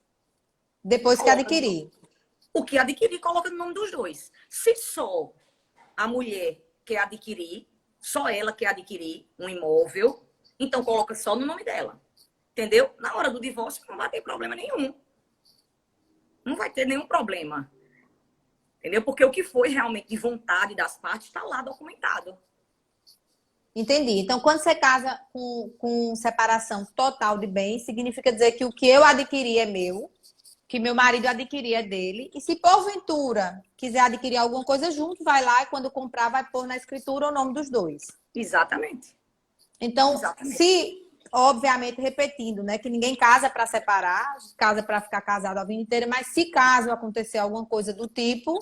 Speaker 1: Depois que
Speaker 2: Coloca
Speaker 1: adquirir.
Speaker 2: o que adquirir, coloca no nome dos dois. Se só a mulher quer adquirir, só ela quer adquirir um imóvel, então coloca só no nome dela. Entendeu? Na hora do divórcio não vai ter problema nenhum. Não vai ter nenhum problema. Entendeu? Porque o que foi realmente de vontade das partes está lá documentado.
Speaker 1: Entendi. Então, quando você casa com separação total de bens, significa dizer que o que eu adquiri é meu, que meu marido adquirir é dele, e se porventura quiser adquirir alguma coisa junto, vai lá e quando comprar vai pôr na escritura o nome dos dois.
Speaker 2: Exatamente.
Speaker 1: Então,
Speaker 2: Exatamente.
Speaker 1: se, obviamente, repetindo, né, que ninguém casa para separar, casa para ficar casado a vida inteira, mas se caso acontecer alguma coisa do tipo,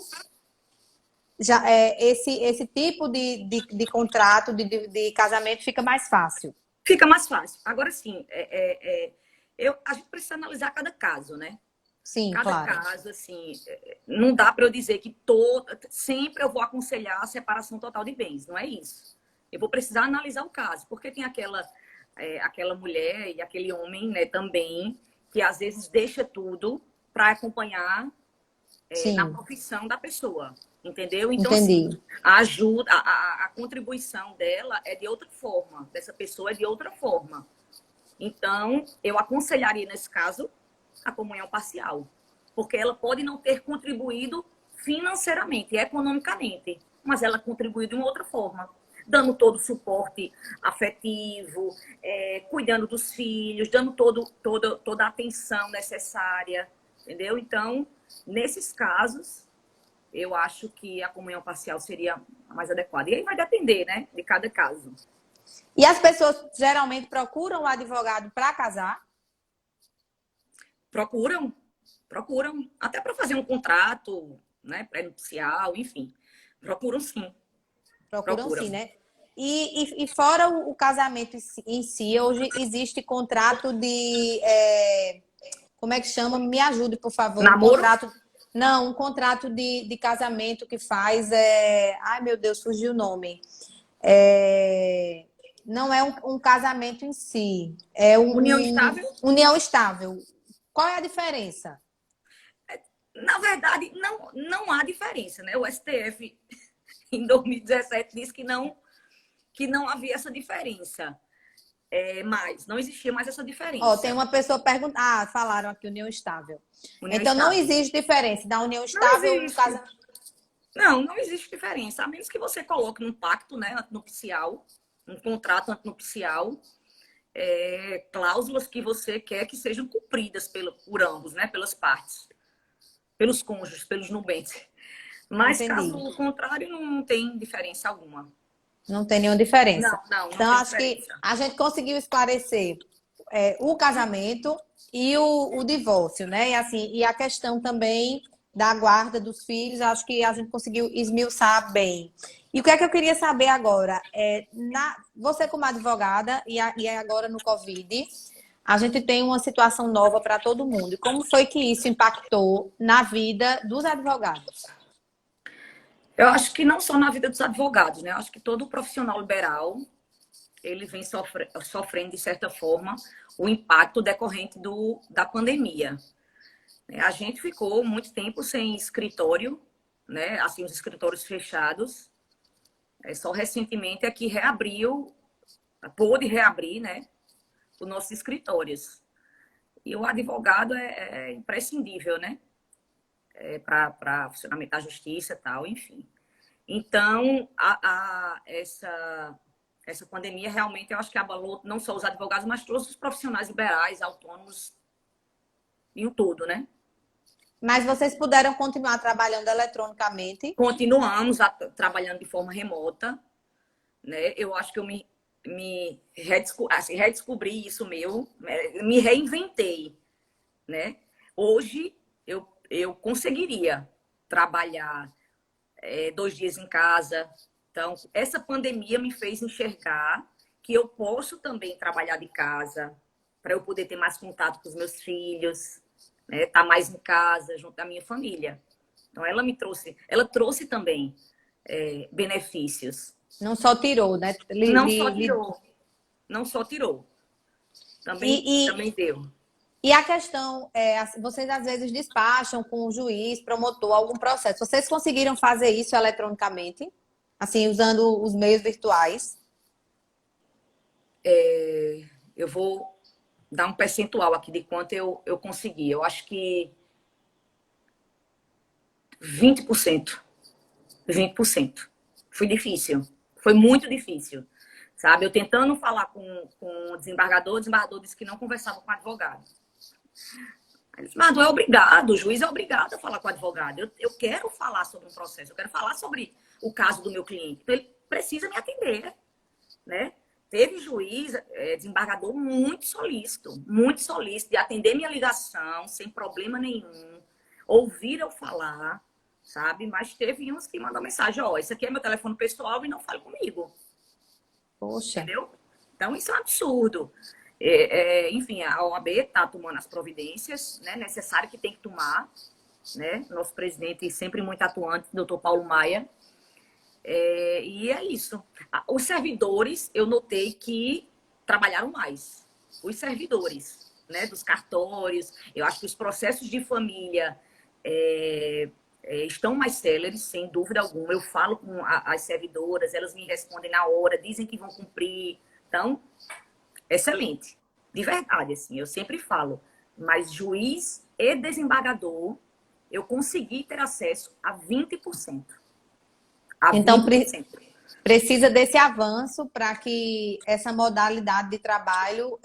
Speaker 1: já esse tipo de contrato, de casamento fica mais fácil.
Speaker 2: Fica mais fácil. Agora sim, a gente precisa analisar cada caso, né?
Speaker 1: Sim,
Speaker 2: Cada
Speaker 1: claro.
Speaker 2: caso, assim, não dá para eu dizer que sempre eu vou aconselhar a separação total de bens, não é isso. Eu vou precisar analisar o caso, porque tem aquela mulher e aquele homem, né, também, que às vezes deixa tudo para acompanhar na
Speaker 1: Sim,
Speaker 2: profissão da pessoa, entendeu? Então, assim,
Speaker 1: entendi.
Speaker 2: a ajuda, a contribuição dela é de outra forma, dessa pessoa é de outra forma. Então, eu aconselharia, nesse caso, a comunhão parcial. Porque ela pode não ter contribuído financeiramente, economicamente, mas ela contribuiu de uma outra forma, dando todo o suporte afetivo, cuidando dos filhos, dando toda a atenção necessária, entendeu? Então, nesses casos, eu acho que a comunhão parcial seria a mais adequada. E aí vai depender, né, de cada caso.
Speaker 1: E as pessoas geralmente procuram o advogado para casar?
Speaker 2: Procuram, até para fazer um contrato, né, pré-nupcial, enfim. Procuram sim,
Speaker 1: Procuram
Speaker 2: procuram.
Speaker 1: sim, né? E fora o casamento em si, hoje existe contrato de. Como é que chama? Me ajude, por favor. Um
Speaker 2: Namoro?
Speaker 1: contrato. Não, um contrato de casamento que faz. Ai, meu Deus, fugiu o nome. Não é um casamento em si, é
Speaker 2: União estável?
Speaker 1: união estável. Qual é a diferença?
Speaker 2: Na verdade, não há diferença, né? O STF, em 2017, disse que não havia essa diferença. Mas não existia mais essa
Speaker 1: Ó, tem
Speaker 2: diferença.
Speaker 1: uma pessoa perguntando. Ah, falaram aqui união estável.
Speaker 2: União
Speaker 1: Então não
Speaker 2: estável.
Speaker 1: existe diferença da união
Speaker 2: Não
Speaker 1: estável um
Speaker 2: existe.
Speaker 1: casamento.
Speaker 2: Não existe diferença. A menos que você coloque num pacto, né, antinupcial, um contrato antinupcial, cláusulas que você quer que sejam cumpridas por ambos, né, pelas partes, pelos cônjuges, pelos nubentes. Mas
Speaker 1: Entendi.
Speaker 2: caso contrário, não tem diferença alguma.
Speaker 1: Não tem nenhuma diferença.
Speaker 2: Não
Speaker 1: Então,
Speaker 2: tem
Speaker 1: acho que
Speaker 2: diferença.
Speaker 1: a gente conseguiu esclarecer o casamento e o divórcio, né? E, assim, e a questão também da guarda dos filhos, acho que a gente conseguiu esmiuçar bem. E o que é que eu queria saber agora? Você, como advogada, e agora no Covid, a gente tem uma situação nova para todo mundo. E como foi que isso impactou na vida dos advogados?
Speaker 2: Eu acho que não só na vida dos advogados, né? Eu acho que todo profissional liberal ele vem sofrendo, de certa forma, o impacto decorrente da pandemia. A gente ficou muito tempo sem escritório, né? Assim, os escritórios fechados. Só recentemente é que pôde reabrir, né? Os nossos escritórios. E o advogado é imprescindível, né? Para funcionamento da justiça e tal, enfim. Então, essa pandemia realmente eu acho que abalou não só os advogados, mas todos os profissionais liberais, autônomos e o todo, né?
Speaker 1: Mas vocês puderam continuar trabalhando eletronicamente?
Speaker 2: Continuamos trabalhando de forma remota, né? Eu acho que eu redescobri isso me reinventei, né? Hoje eu conseguiria trabalhar 2 dias em casa. Então, essa pandemia me fez enxergar que eu posso também trabalhar de casa, para eu poder ter mais contato com os meus filhos, né? Estar mais em casa, junto da minha família. Então, ela trouxe também benefícios.
Speaker 1: Não só tirou, né?
Speaker 2: Não só tirou, não só tirou. Também deu.
Speaker 1: E a questão vocês às vezes despacham com o juiz, promotor, algum processo. Vocês conseguiram fazer isso eletronicamente? Assim, usando os meios virtuais?
Speaker 2: Eu vou dar um percentual aqui de quanto eu consegui. Eu acho que 20%. 20%. Foi difícil. Foi muito difícil. Sabe? Eu tentando falar com o desembargador disse que não conversava com o advogado. Mas não é obrigado, o juiz é obrigado a falar com o advogado. Eu quero falar sobre um processo, eu quero falar sobre o caso do meu cliente. Então, ele precisa me atender, né? Teve juiz, desembargador muito solícito de atender minha ligação sem problema nenhum, ouvir eu falar, sabe? Mas teve uns que mandam mensagem, ó, esse aqui é meu telefone pessoal e não fale comigo.
Speaker 1: Poxa.
Speaker 2: Entendeu? Então, isso é um absurdo. Enfim, a OAB está tomando as providências, né, necessárias que tem que tomar, né? Nosso presidente sempre muito atuante, doutor Paulo Maia. E é isso. Os servidores, eu notei que trabalharam mais. Os servidores, né, dos cartórios. Eu acho que os processos de família estão mais céleres, sem dúvida alguma. Eu falo com as servidoras, elas me respondem na hora, dizem que vão cumprir. Então, excelente. De verdade, assim, eu sempre falo. Mas juiz e desembargador, eu consegui ter acesso a 20%. A
Speaker 1: Então,
Speaker 2: 20%.
Speaker 1: precisa desse avanço para que essa modalidade de trabalho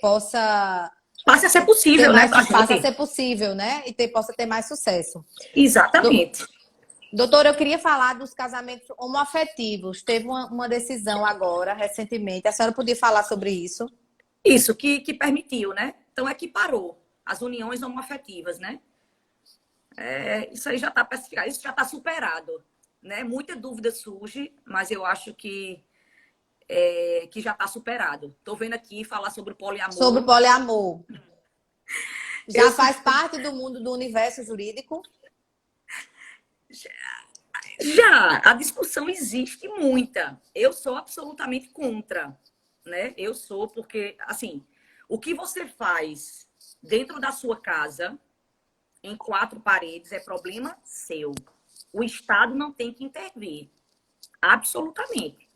Speaker 1: possa
Speaker 2: Passa a ser
Speaker 1: ter
Speaker 2: possível, né,
Speaker 1: mais,
Speaker 2: pra
Speaker 1: faça a
Speaker 2: gente?
Speaker 1: ser possível, né? E possa ter mais sucesso.
Speaker 2: Exatamente.
Speaker 1: Doutora, eu queria falar dos casamentos homoafetivos. Teve uma decisão agora, recentemente. A senhora podia falar sobre isso?
Speaker 2: Isso, que permitiu, né? Então, é que parou as uniões homoafetivas, né? Isso aí já está pacificado, isso já está superado, né? Muita dúvida surge, mas eu acho que já está superado. Estou vendo aqui falar sobre o
Speaker 1: Sobre o
Speaker 2: poliamor.
Speaker 1: poliamor.
Speaker 2: Eu
Speaker 1: Já
Speaker 2: sou
Speaker 1: faz parte do mundo do universo jurídico?
Speaker 2: Já, a discussão existe muita. Eu sou absolutamente contra, né? Eu sou porque, assim, o que você faz dentro da sua casa, em quatro paredes, é problema seu. O Estado não tem que intervir, absolutamente.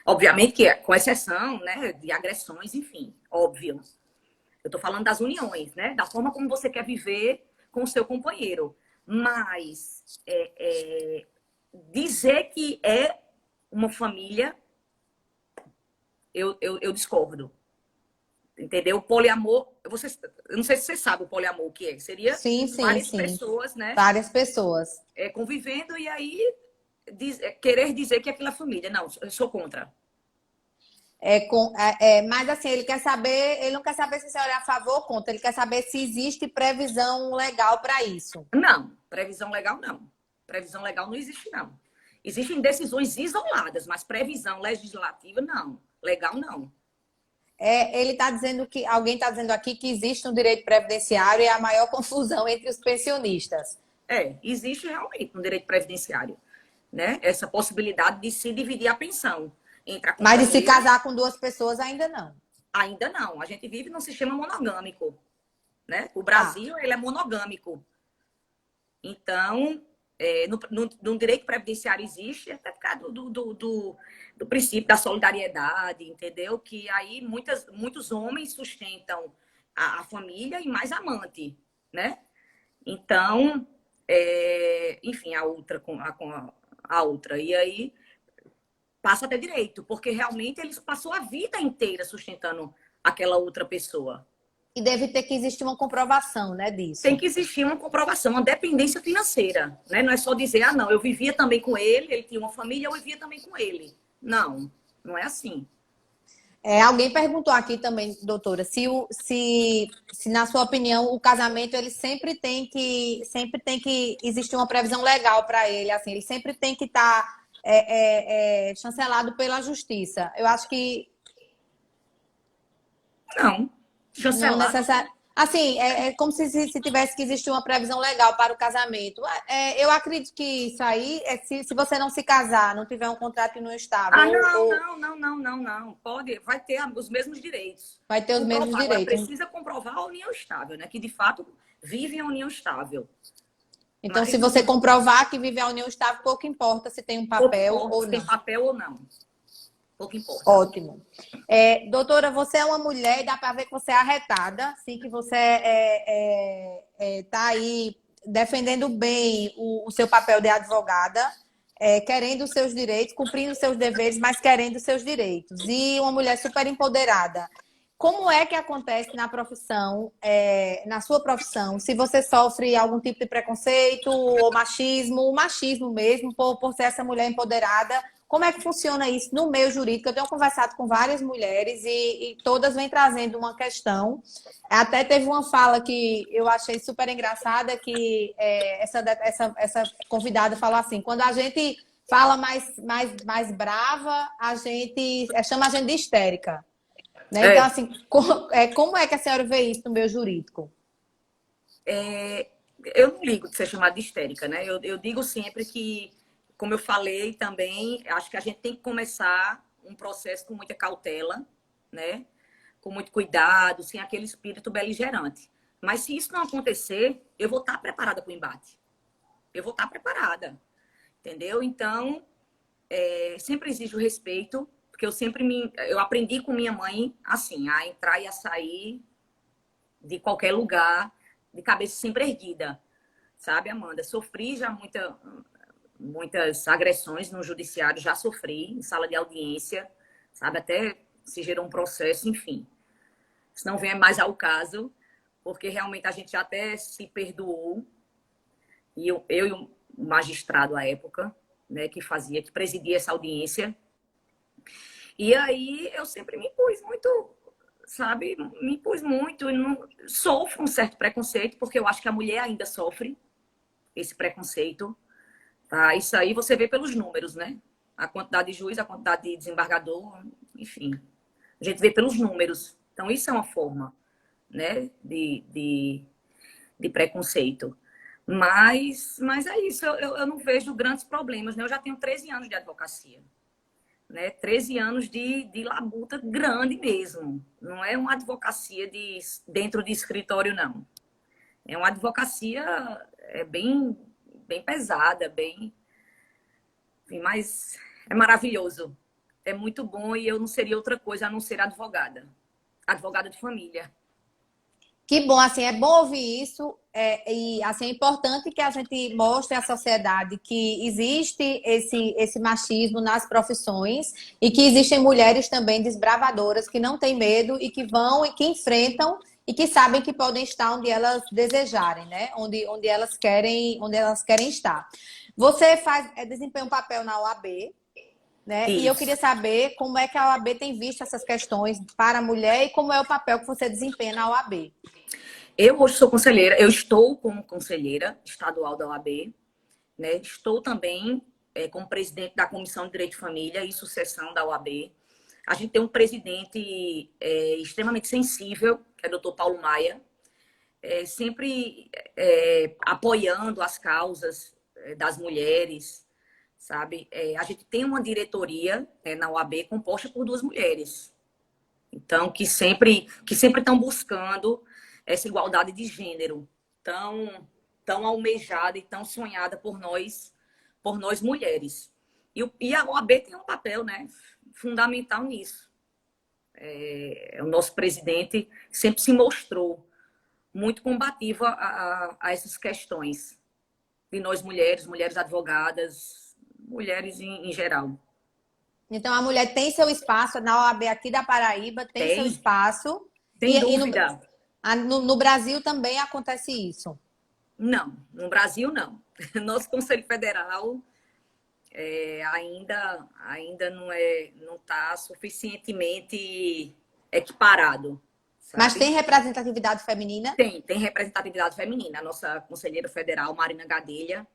Speaker 2: Obviamente que, com exceção, né, de agressões, enfim, óbvio. Eu estou falando das uniões, né? Da forma como você quer viver com o seu companheiro. Mas dizer que é uma família, eu discordo. Entendeu? O poliamor, eu não sei se você sabe o poliamor o que é. Seria
Speaker 1: Sim, sim,
Speaker 2: várias
Speaker 1: sim.
Speaker 2: pessoas, né?
Speaker 1: Várias pessoas.
Speaker 2: Convivendo e aí querer dizer que aquilo é família. Não, eu sou contra.
Speaker 1: Mas assim, ele não quer saber se a senhora é a favor ou contra, ele quer saber se existe previsão legal para isso.
Speaker 2: Não, previsão legal não. Previsão legal não existe, não. Existem decisões isoladas, mas previsão legislativa, não. Legal, não.
Speaker 1: Ele está dizendo que alguém está dizendo aqui que existe um direito previdenciário e é a maior confusão entre os pensionistas.
Speaker 2: Existe realmente no direito previdenciário, né? Essa possibilidade de se dividir a pensão entre a
Speaker 1: Mas de se
Speaker 2: companheira.
Speaker 1: casar com duas pessoas ainda não.
Speaker 2: Ainda não. A gente vive num sistema monogâmico, né? O
Speaker 1: Tá.
Speaker 2: Brasil, ele é monogâmico. Então, no direito previdenciário existe, até por causa do princípio da solidariedade, entendeu? Que aí muitos homens sustentam a família e mais amante, né? Então, enfim, a outra com a outra. E aí passa a ter direito, porque realmente eles passou a vida inteira sustentando aquela outra pessoa.
Speaker 1: E deve ter que existir uma comprovação, né,
Speaker 2: Tem
Speaker 1: disso.
Speaker 2: que existir uma comprovação, uma dependência financeira, né? Não é só dizer, ah, não, eu vivia também com ele tinha uma família, eu vivia também com ele. Não, não é assim.
Speaker 1: Alguém perguntou aqui também, doutora, se na sua opinião o casamento ele sempre tem que existir uma previsão legal para ele, assim, ele sempre tem que estar chancelado pela justiça. Eu acho que
Speaker 2: Não,
Speaker 1: não
Speaker 2: chancelar.
Speaker 1: necessariamente. Assim, é como se tivesse que existir uma previsão legal para o casamento. Eu acredito que isso aí, se você não se casar, não tiver um contrato não estável,
Speaker 2: Ah, não,
Speaker 1: ou
Speaker 2: não, não, não, não, não. Pode, vai ter os mesmos direitos.
Speaker 1: vai ter os mesmos
Speaker 2: Comprovar. Agora,
Speaker 1: direitos.
Speaker 2: precisa comprovar a união estável, né? Que de fato vive em união estável.
Speaker 1: Então, se você comprovar que vive a união estável, pouco importa se tem um papel ou
Speaker 2: se tem
Speaker 1: não.
Speaker 2: papel ou não. Pouco importa.
Speaker 1: Ótimo. Doutora, você é uma mulher e dá para ver que você é arretada, assim, que você está aí defendendo bem o seu papel de advogada, querendo os seus direitos, cumprindo os seus deveres, mas querendo os seus direitos. E uma mulher super empoderada. Como é que acontece na profissão, na sua profissão, se você sofre algum tipo de preconceito ou machismo, o machismo mesmo, por ser essa mulher empoderada? Como é que funciona isso no meio jurídico? Eu tenho conversado com várias mulheres e todas vêm trazendo uma questão. Até teve uma fala que eu achei super engraçada, que essa convidada falou assim, quando a gente fala mais brava, a gente chama a gente de histérica. Né? Então, assim, como é que a senhora vê isso no meio jurídico?
Speaker 2: Eu não ligo de ser chamada de histérica, né? Eu digo sempre que, como eu falei também, acho que a gente tem que começar um processo com muita cautela, né? Com muito cuidado, sem aquele espírito beligerante. Mas se isso não acontecer, eu vou estar preparada para o embate. Eu vou estar preparada, entendeu? Então, sempre exige o respeito, porque eu aprendi com minha mãe assim, a entrar e a sair de qualquer lugar de cabeça sempre erguida, sabe, Amanda? Sofri já muitas agressões no judiciário, já sofri em sala de audiência, sabe, até se gerou um processo, enfim. Isso não vem mais ao caso, porque realmente a gente já até se perdoou, e eu e o magistrado à época, né, que presidia essa audiência. E aí eu sempre me impus muito, sabe? Me impus muito e não sofro um certo preconceito, porque eu acho que a mulher ainda sofre esse preconceito. Tá? Isso aí você vê pelos números, né? A quantidade de juiz, a quantidade de desembargador, enfim. A gente vê pelos números. Então, isso é uma forma, né, de preconceito. Mas é isso, eu não vejo grandes problemas, né? Eu já tenho 13 anos de advocacia. Né? 13 anos de labuta grande mesmo. Não é uma advocacia dentro de escritório, não. É uma advocacia bem pesada, mas é maravilhoso. É muito bom e eu não seria outra coisa a não ser advogada. Advogada de família.
Speaker 1: Que bom, assim, é bom ouvir isso. E assim, é importante que a gente mostre à sociedade que existe esse machismo nas profissões e que existem mulheres também desbravadoras que não têm medo e que vão e que enfrentam e que sabem que podem estar onde elas desejarem, né? Onde elas querem estar. Você desempenha um papel na OAB, né? E eu queria
Speaker 2: Isso.
Speaker 1: saber como é que a OAB tem visto essas questões para a mulher e como é o papel que você desempenha na OAB.
Speaker 2: Eu hoje sou conselheira, eu estou como conselheira estadual da OAB, né? Estou também como presidente da Comissão de Direito de Família e Sucessão da OAB. A gente tem um presidente extremamente sensível, que é o doutor Paulo Maia, sempre apoiando as causas das mulheres, sabe? A gente tem uma diretoria na OAB composta por 2 mulheres. Então, que sempre estão buscando essa igualdade de gênero tão almejada e tão sonhada por nós mulheres. E a OAB tem um papel, né, fundamental nisso. O nosso presidente sempre se mostrou muito combativo a essas questões de nós mulheres advogadas, mulheres em geral.
Speaker 1: Então, a mulher tem seu espaço na OAB aqui da Paraíba, tem seu espaço.
Speaker 2: Sem dúvida.
Speaker 1: No Brasil também acontece isso?
Speaker 2: Não, no Brasil não. Nosso Conselho Federal ainda não está suficientemente equiparado. Sabe?
Speaker 1: Mas tem representatividade feminina?
Speaker 2: Tem representatividade feminina. A nossa conselheira federal, Marina Gadelha,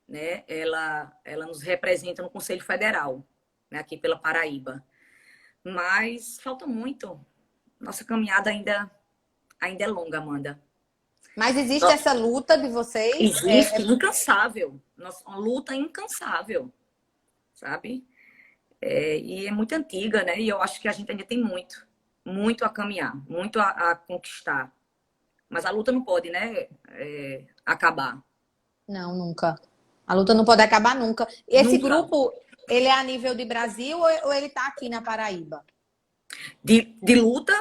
Speaker 2: né, ela nos representa no Conselho Federal, né, aqui pela Paraíba. Mas falta muito. Nossa caminhada ainda é longa, Amanda.
Speaker 1: Mas existe essa luta de vocês?
Speaker 2: Existe, incansável. Uma luta incansável, sabe? E é muito antiga, né? E eu acho que a gente ainda tem muito a caminhar, muito a conquistar. Mas a luta não pode, né, acabar.
Speaker 1: Não, nunca. A luta não pode acabar nunca. Esse
Speaker 2: Nunca.
Speaker 1: grupo, ele é a nível de Brasil ou ele está aqui na Paraíba?
Speaker 2: De luta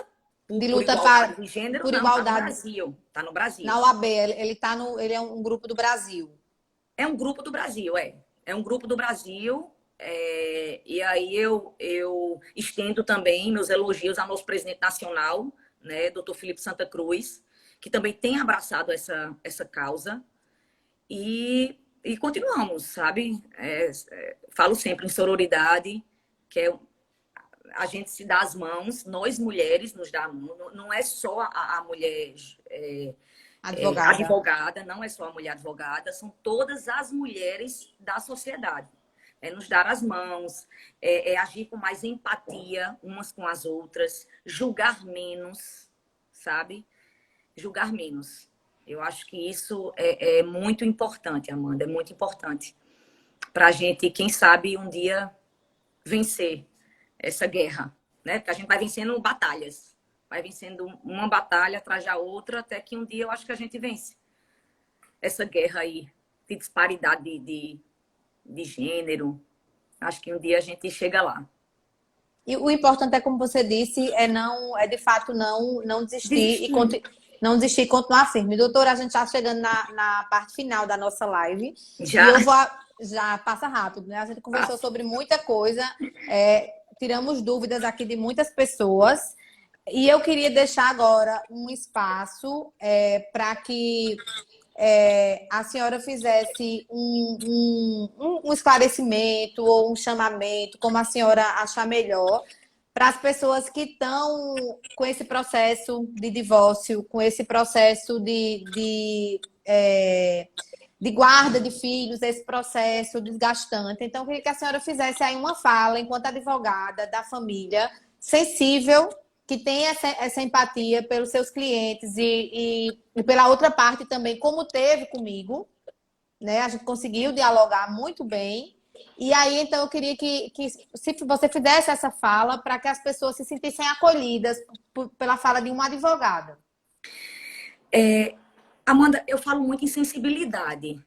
Speaker 1: De
Speaker 2: por
Speaker 1: luta
Speaker 2: igualdade de gênero,
Speaker 1: por
Speaker 2: não, tá no
Speaker 1: igualdade
Speaker 2: Brasil. Tá no
Speaker 1: na
Speaker 2: Brasil.
Speaker 1: OAB, ele tá no, ele é um grupo do Brasil.
Speaker 2: É um grupo do Brasil, é. É um grupo do Brasil. E aí eu estendo também meus elogios ao nosso presidente nacional, né, doutor Felipe Santa Cruz, que também tem abraçado essa causa. E continuamos, sabe? Falo sempre em sororidade, que é a gente se dá as mãos, nós mulheres nos dá a mão, não é só a mulher
Speaker 1: Advogada.
Speaker 2: advogada, não é só a mulher advogada, são todas as mulheres da sociedade. É nos dar as mãos, agir com mais empatia umas com as outras, julgar menos, sabe? Julgar menos. Eu acho que isso é muito importante, Amanda, é muito importante para a gente, quem sabe, um dia vencer essa guerra, né? Porque a gente vai vencendo batalhas, vai vencendo uma batalha atrás da outra, até que um dia eu acho que a gente vence essa guerra aí de disparidade de gênero. Acho que um dia a gente chega lá.
Speaker 1: E o importante é, como você disse, é de fato não desistir
Speaker 2: Desistir.
Speaker 1: não desistir e continuar firme. Doutora, a gente está chegando na parte final da nossa live e
Speaker 2: Já
Speaker 1: já passa rápido, né? A gente conversou
Speaker 2: passa.
Speaker 1: sobre muita coisa, tiramos dúvidas aqui de muitas pessoas e eu queria deixar agora um espaço para que a senhora fizesse um esclarecimento ou um chamamento, como a senhora achar melhor, para as pessoas que estão com esse processo de divórcio, com esse processo de guarda de filhos, esse processo desgastante. Então, eu queria que a senhora fizesse aí uma fala, enquanto advogada da família, sensível, que tem essa empatia pelos seus clientes e pela outra parte também, como teve comigo, né? A gente conseguiu dialogar muito bem. E aí, então, eu queria que se você fizesse essa fala para que as pessoas se sentissem acolhidas pela fala de uma advogada.
Speaker 2: Amanda, eu falo muito em sensibilidade,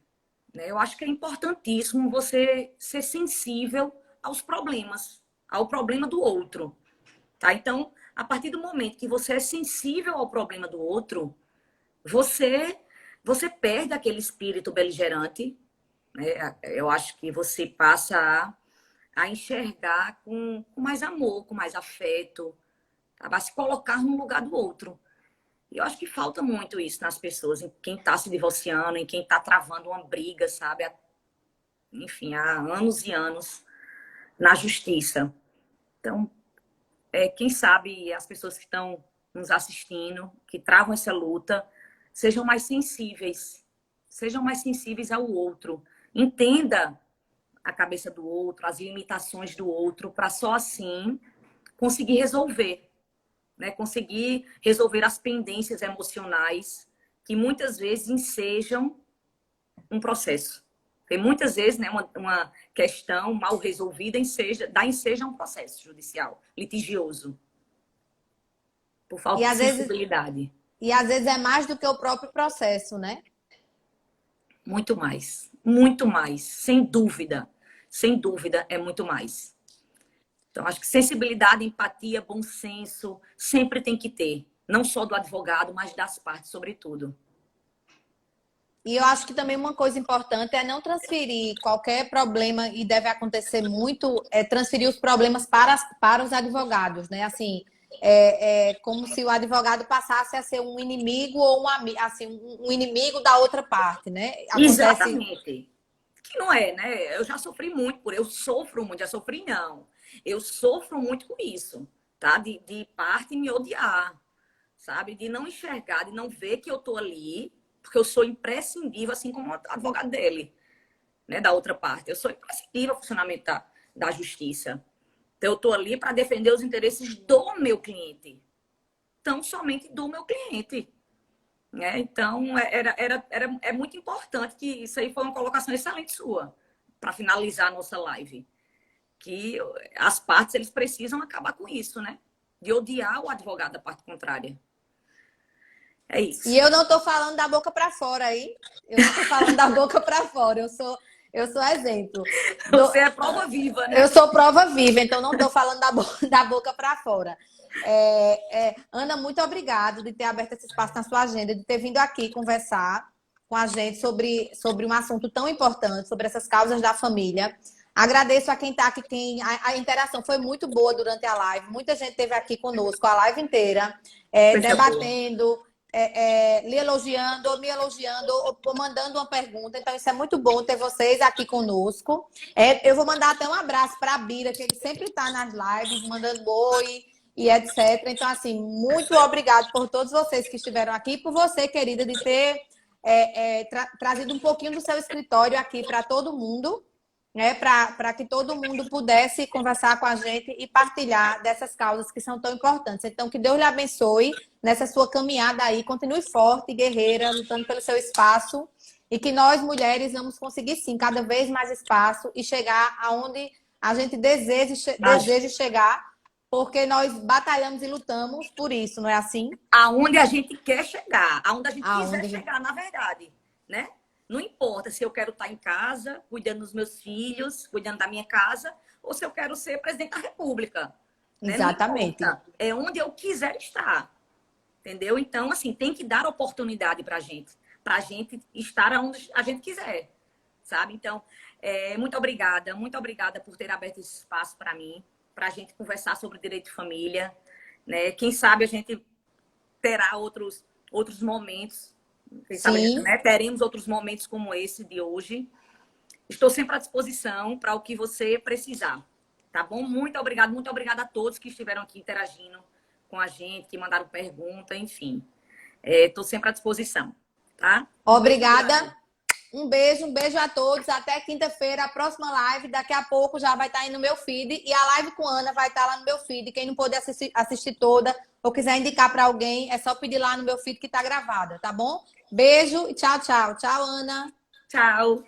Speaker 2: né? Eu acho que é importantíssimo você ser sensível aos problemas, ao problema do outro, tá? Então, a partir do momento que você é sensível ao problema do outro, você você perde aquele espírito beligerante, né? Eu acho que você passa a enxergar com mais amor, com mais afeto, tá? A se colocar no lugar do outro. E eu acho que falta muito isso nas pessoas, em quem está se divorciando, em quem está travando uma briga, sabe? Enfim, há anos e anos na justiça. Então, quem sabe as pessoas que estão nos assistindo, que travam essa luta, sejam mais sensíveis ao outro. Entenda a cabeça do outro, as limitações do outro, para só assim conseguir resolver, né? Conseguir resolver as pendências emocionais que muitas vezes ensejam um processo. Tem muitas vezes, né, uma questão mal resolvida enseja um processo judicial, litigioso, por
Speaker 1: E
Speaker 2: falta de
Speaker 1: às vezes,
Speaker 2: sensibilidade.
Speaker 1: e às vezes é mais do que o próprio processo, né?
Speaker 2: Muito mais, sem dúvida é muito mais. Então, acho que sensibilidade, empatia, bom senso, sempre tem que ter, não só do advogado, mas das partes, sobretudo.
Speaker 1: E eu acho que também uma coisa importante é não transferir qualquer problema, e deve acontecer muito, transferir os problemas para os advogados, né? Assim, como se o advogado passasse a ser um inimigo ou assim, um inimigo da outra parte, né? Acontece.
Speaker 2: Exatamente. Que não é, né? Eu já sofri muito eu sofro muito, já sofri não. Eu sofro muito com isso, tá? De parte me odiar, sabe? De não enxergar, de não ver que eu tô ali, porque eu sou imprescindível, assim como o advogado dele, né? Da outra parte. Eu sou imprescindível ao funcionamento da justiça. Então, eu tô ali para defender os interesses do meu cliente, tão somente do meu cliente. Né? Então, é muito importante que isso aí foi uma colocação excelente sua, para finalizar a nossa live. Que as partes, eles precisam acabar com isso, né? De odiar o advogado da parte contrária. É isso.
Speaker 1: E eu não tô falando da boca para fora aí. Eu não tô falando da boca para fora. Eu sou exemplo.
Speaker 2: Você é prova viva, né?
Speaker 1: Eu sou prova viva, então não tô falando da boca para fora. Ana, muito obrigada de ter aberto esse espaço na sua agenda, de ter vindo aqui conversar com a gente sobre um assunto tão importante, sobre essas causas da família. Agradeço a quem está aqui, a interação foi muito boa durante a live. Muita gente esteve aqui conosco a live inteira, debatendo, lhe elogiando, ou me elogiando, ou mandando uma pergunta. Então, isso é muito bom ter vocês aqui conosco. Eu vou mandar até um abraço para a Bira, que ele sempre está nas lives, mandando oi e etc. Então, assim, muito obrigado por todos vocês que estiveram aqui, por você, querida, de ter trazido um pouquinho do seu escritório aqui para todo mundo, né, para que todo mundo pudesse conversar com a gente e partilhar dessas causas que são tão importantes. Então, que Deus lhe abençoe nessa sua caminhada aí, continue forte, guerreira, lutando pelo seu espaço, e que nós, mulheres, vamos conseguir, sim, cada vez mais espaço e chegar aonde a gente deseja chegar, porque nós batalhamos e lutamos por isso, não é assim?
Speaker 2: Aonde a gente quer chegar, aonde a gente quiser chegar, na verdade, né? Não importa se eu quero estar em casa, cuidando dos meus filhos, cuidando da minha casa, ou se eu quero ser presidente da República. Né?
Speaker 1: Exatamente.
Speaker 2: É onde eu quiser estar. Entendeu? Então, assim, tem que dar oportunidade pra gente estar onde a gente quiser. Sabe? Então, muito obrigada por ter aberto esse espaço para mim, pra gente conversar sobre direito de família. Né? Quem sabe a gente terá outros momentos. Sabe, né? Teremos outros momentos como esse de hoje. Estou sempre à disposição para o que você precisar. Tá bom? Muito obrigada a todos que estiveram aqui interagindo com a gente, que mandaram pergunta, enfim. Estou sempre à disposição. Tá?
Speaker 1: Obrigada. Um beijo a todos. Até quinta-feira, a próxima live. Daqui a pouco já vai estar aí no meu feed. E a live com a Ana vai estar lá no meu feed. Quem não puder assistir toda ou quiser indicar para alguém, é só pedir lá no meu feed que está gravada, tá bom? Beijo e tchau, tchau. Tchau, Ana.
Speaker 2: Tchau.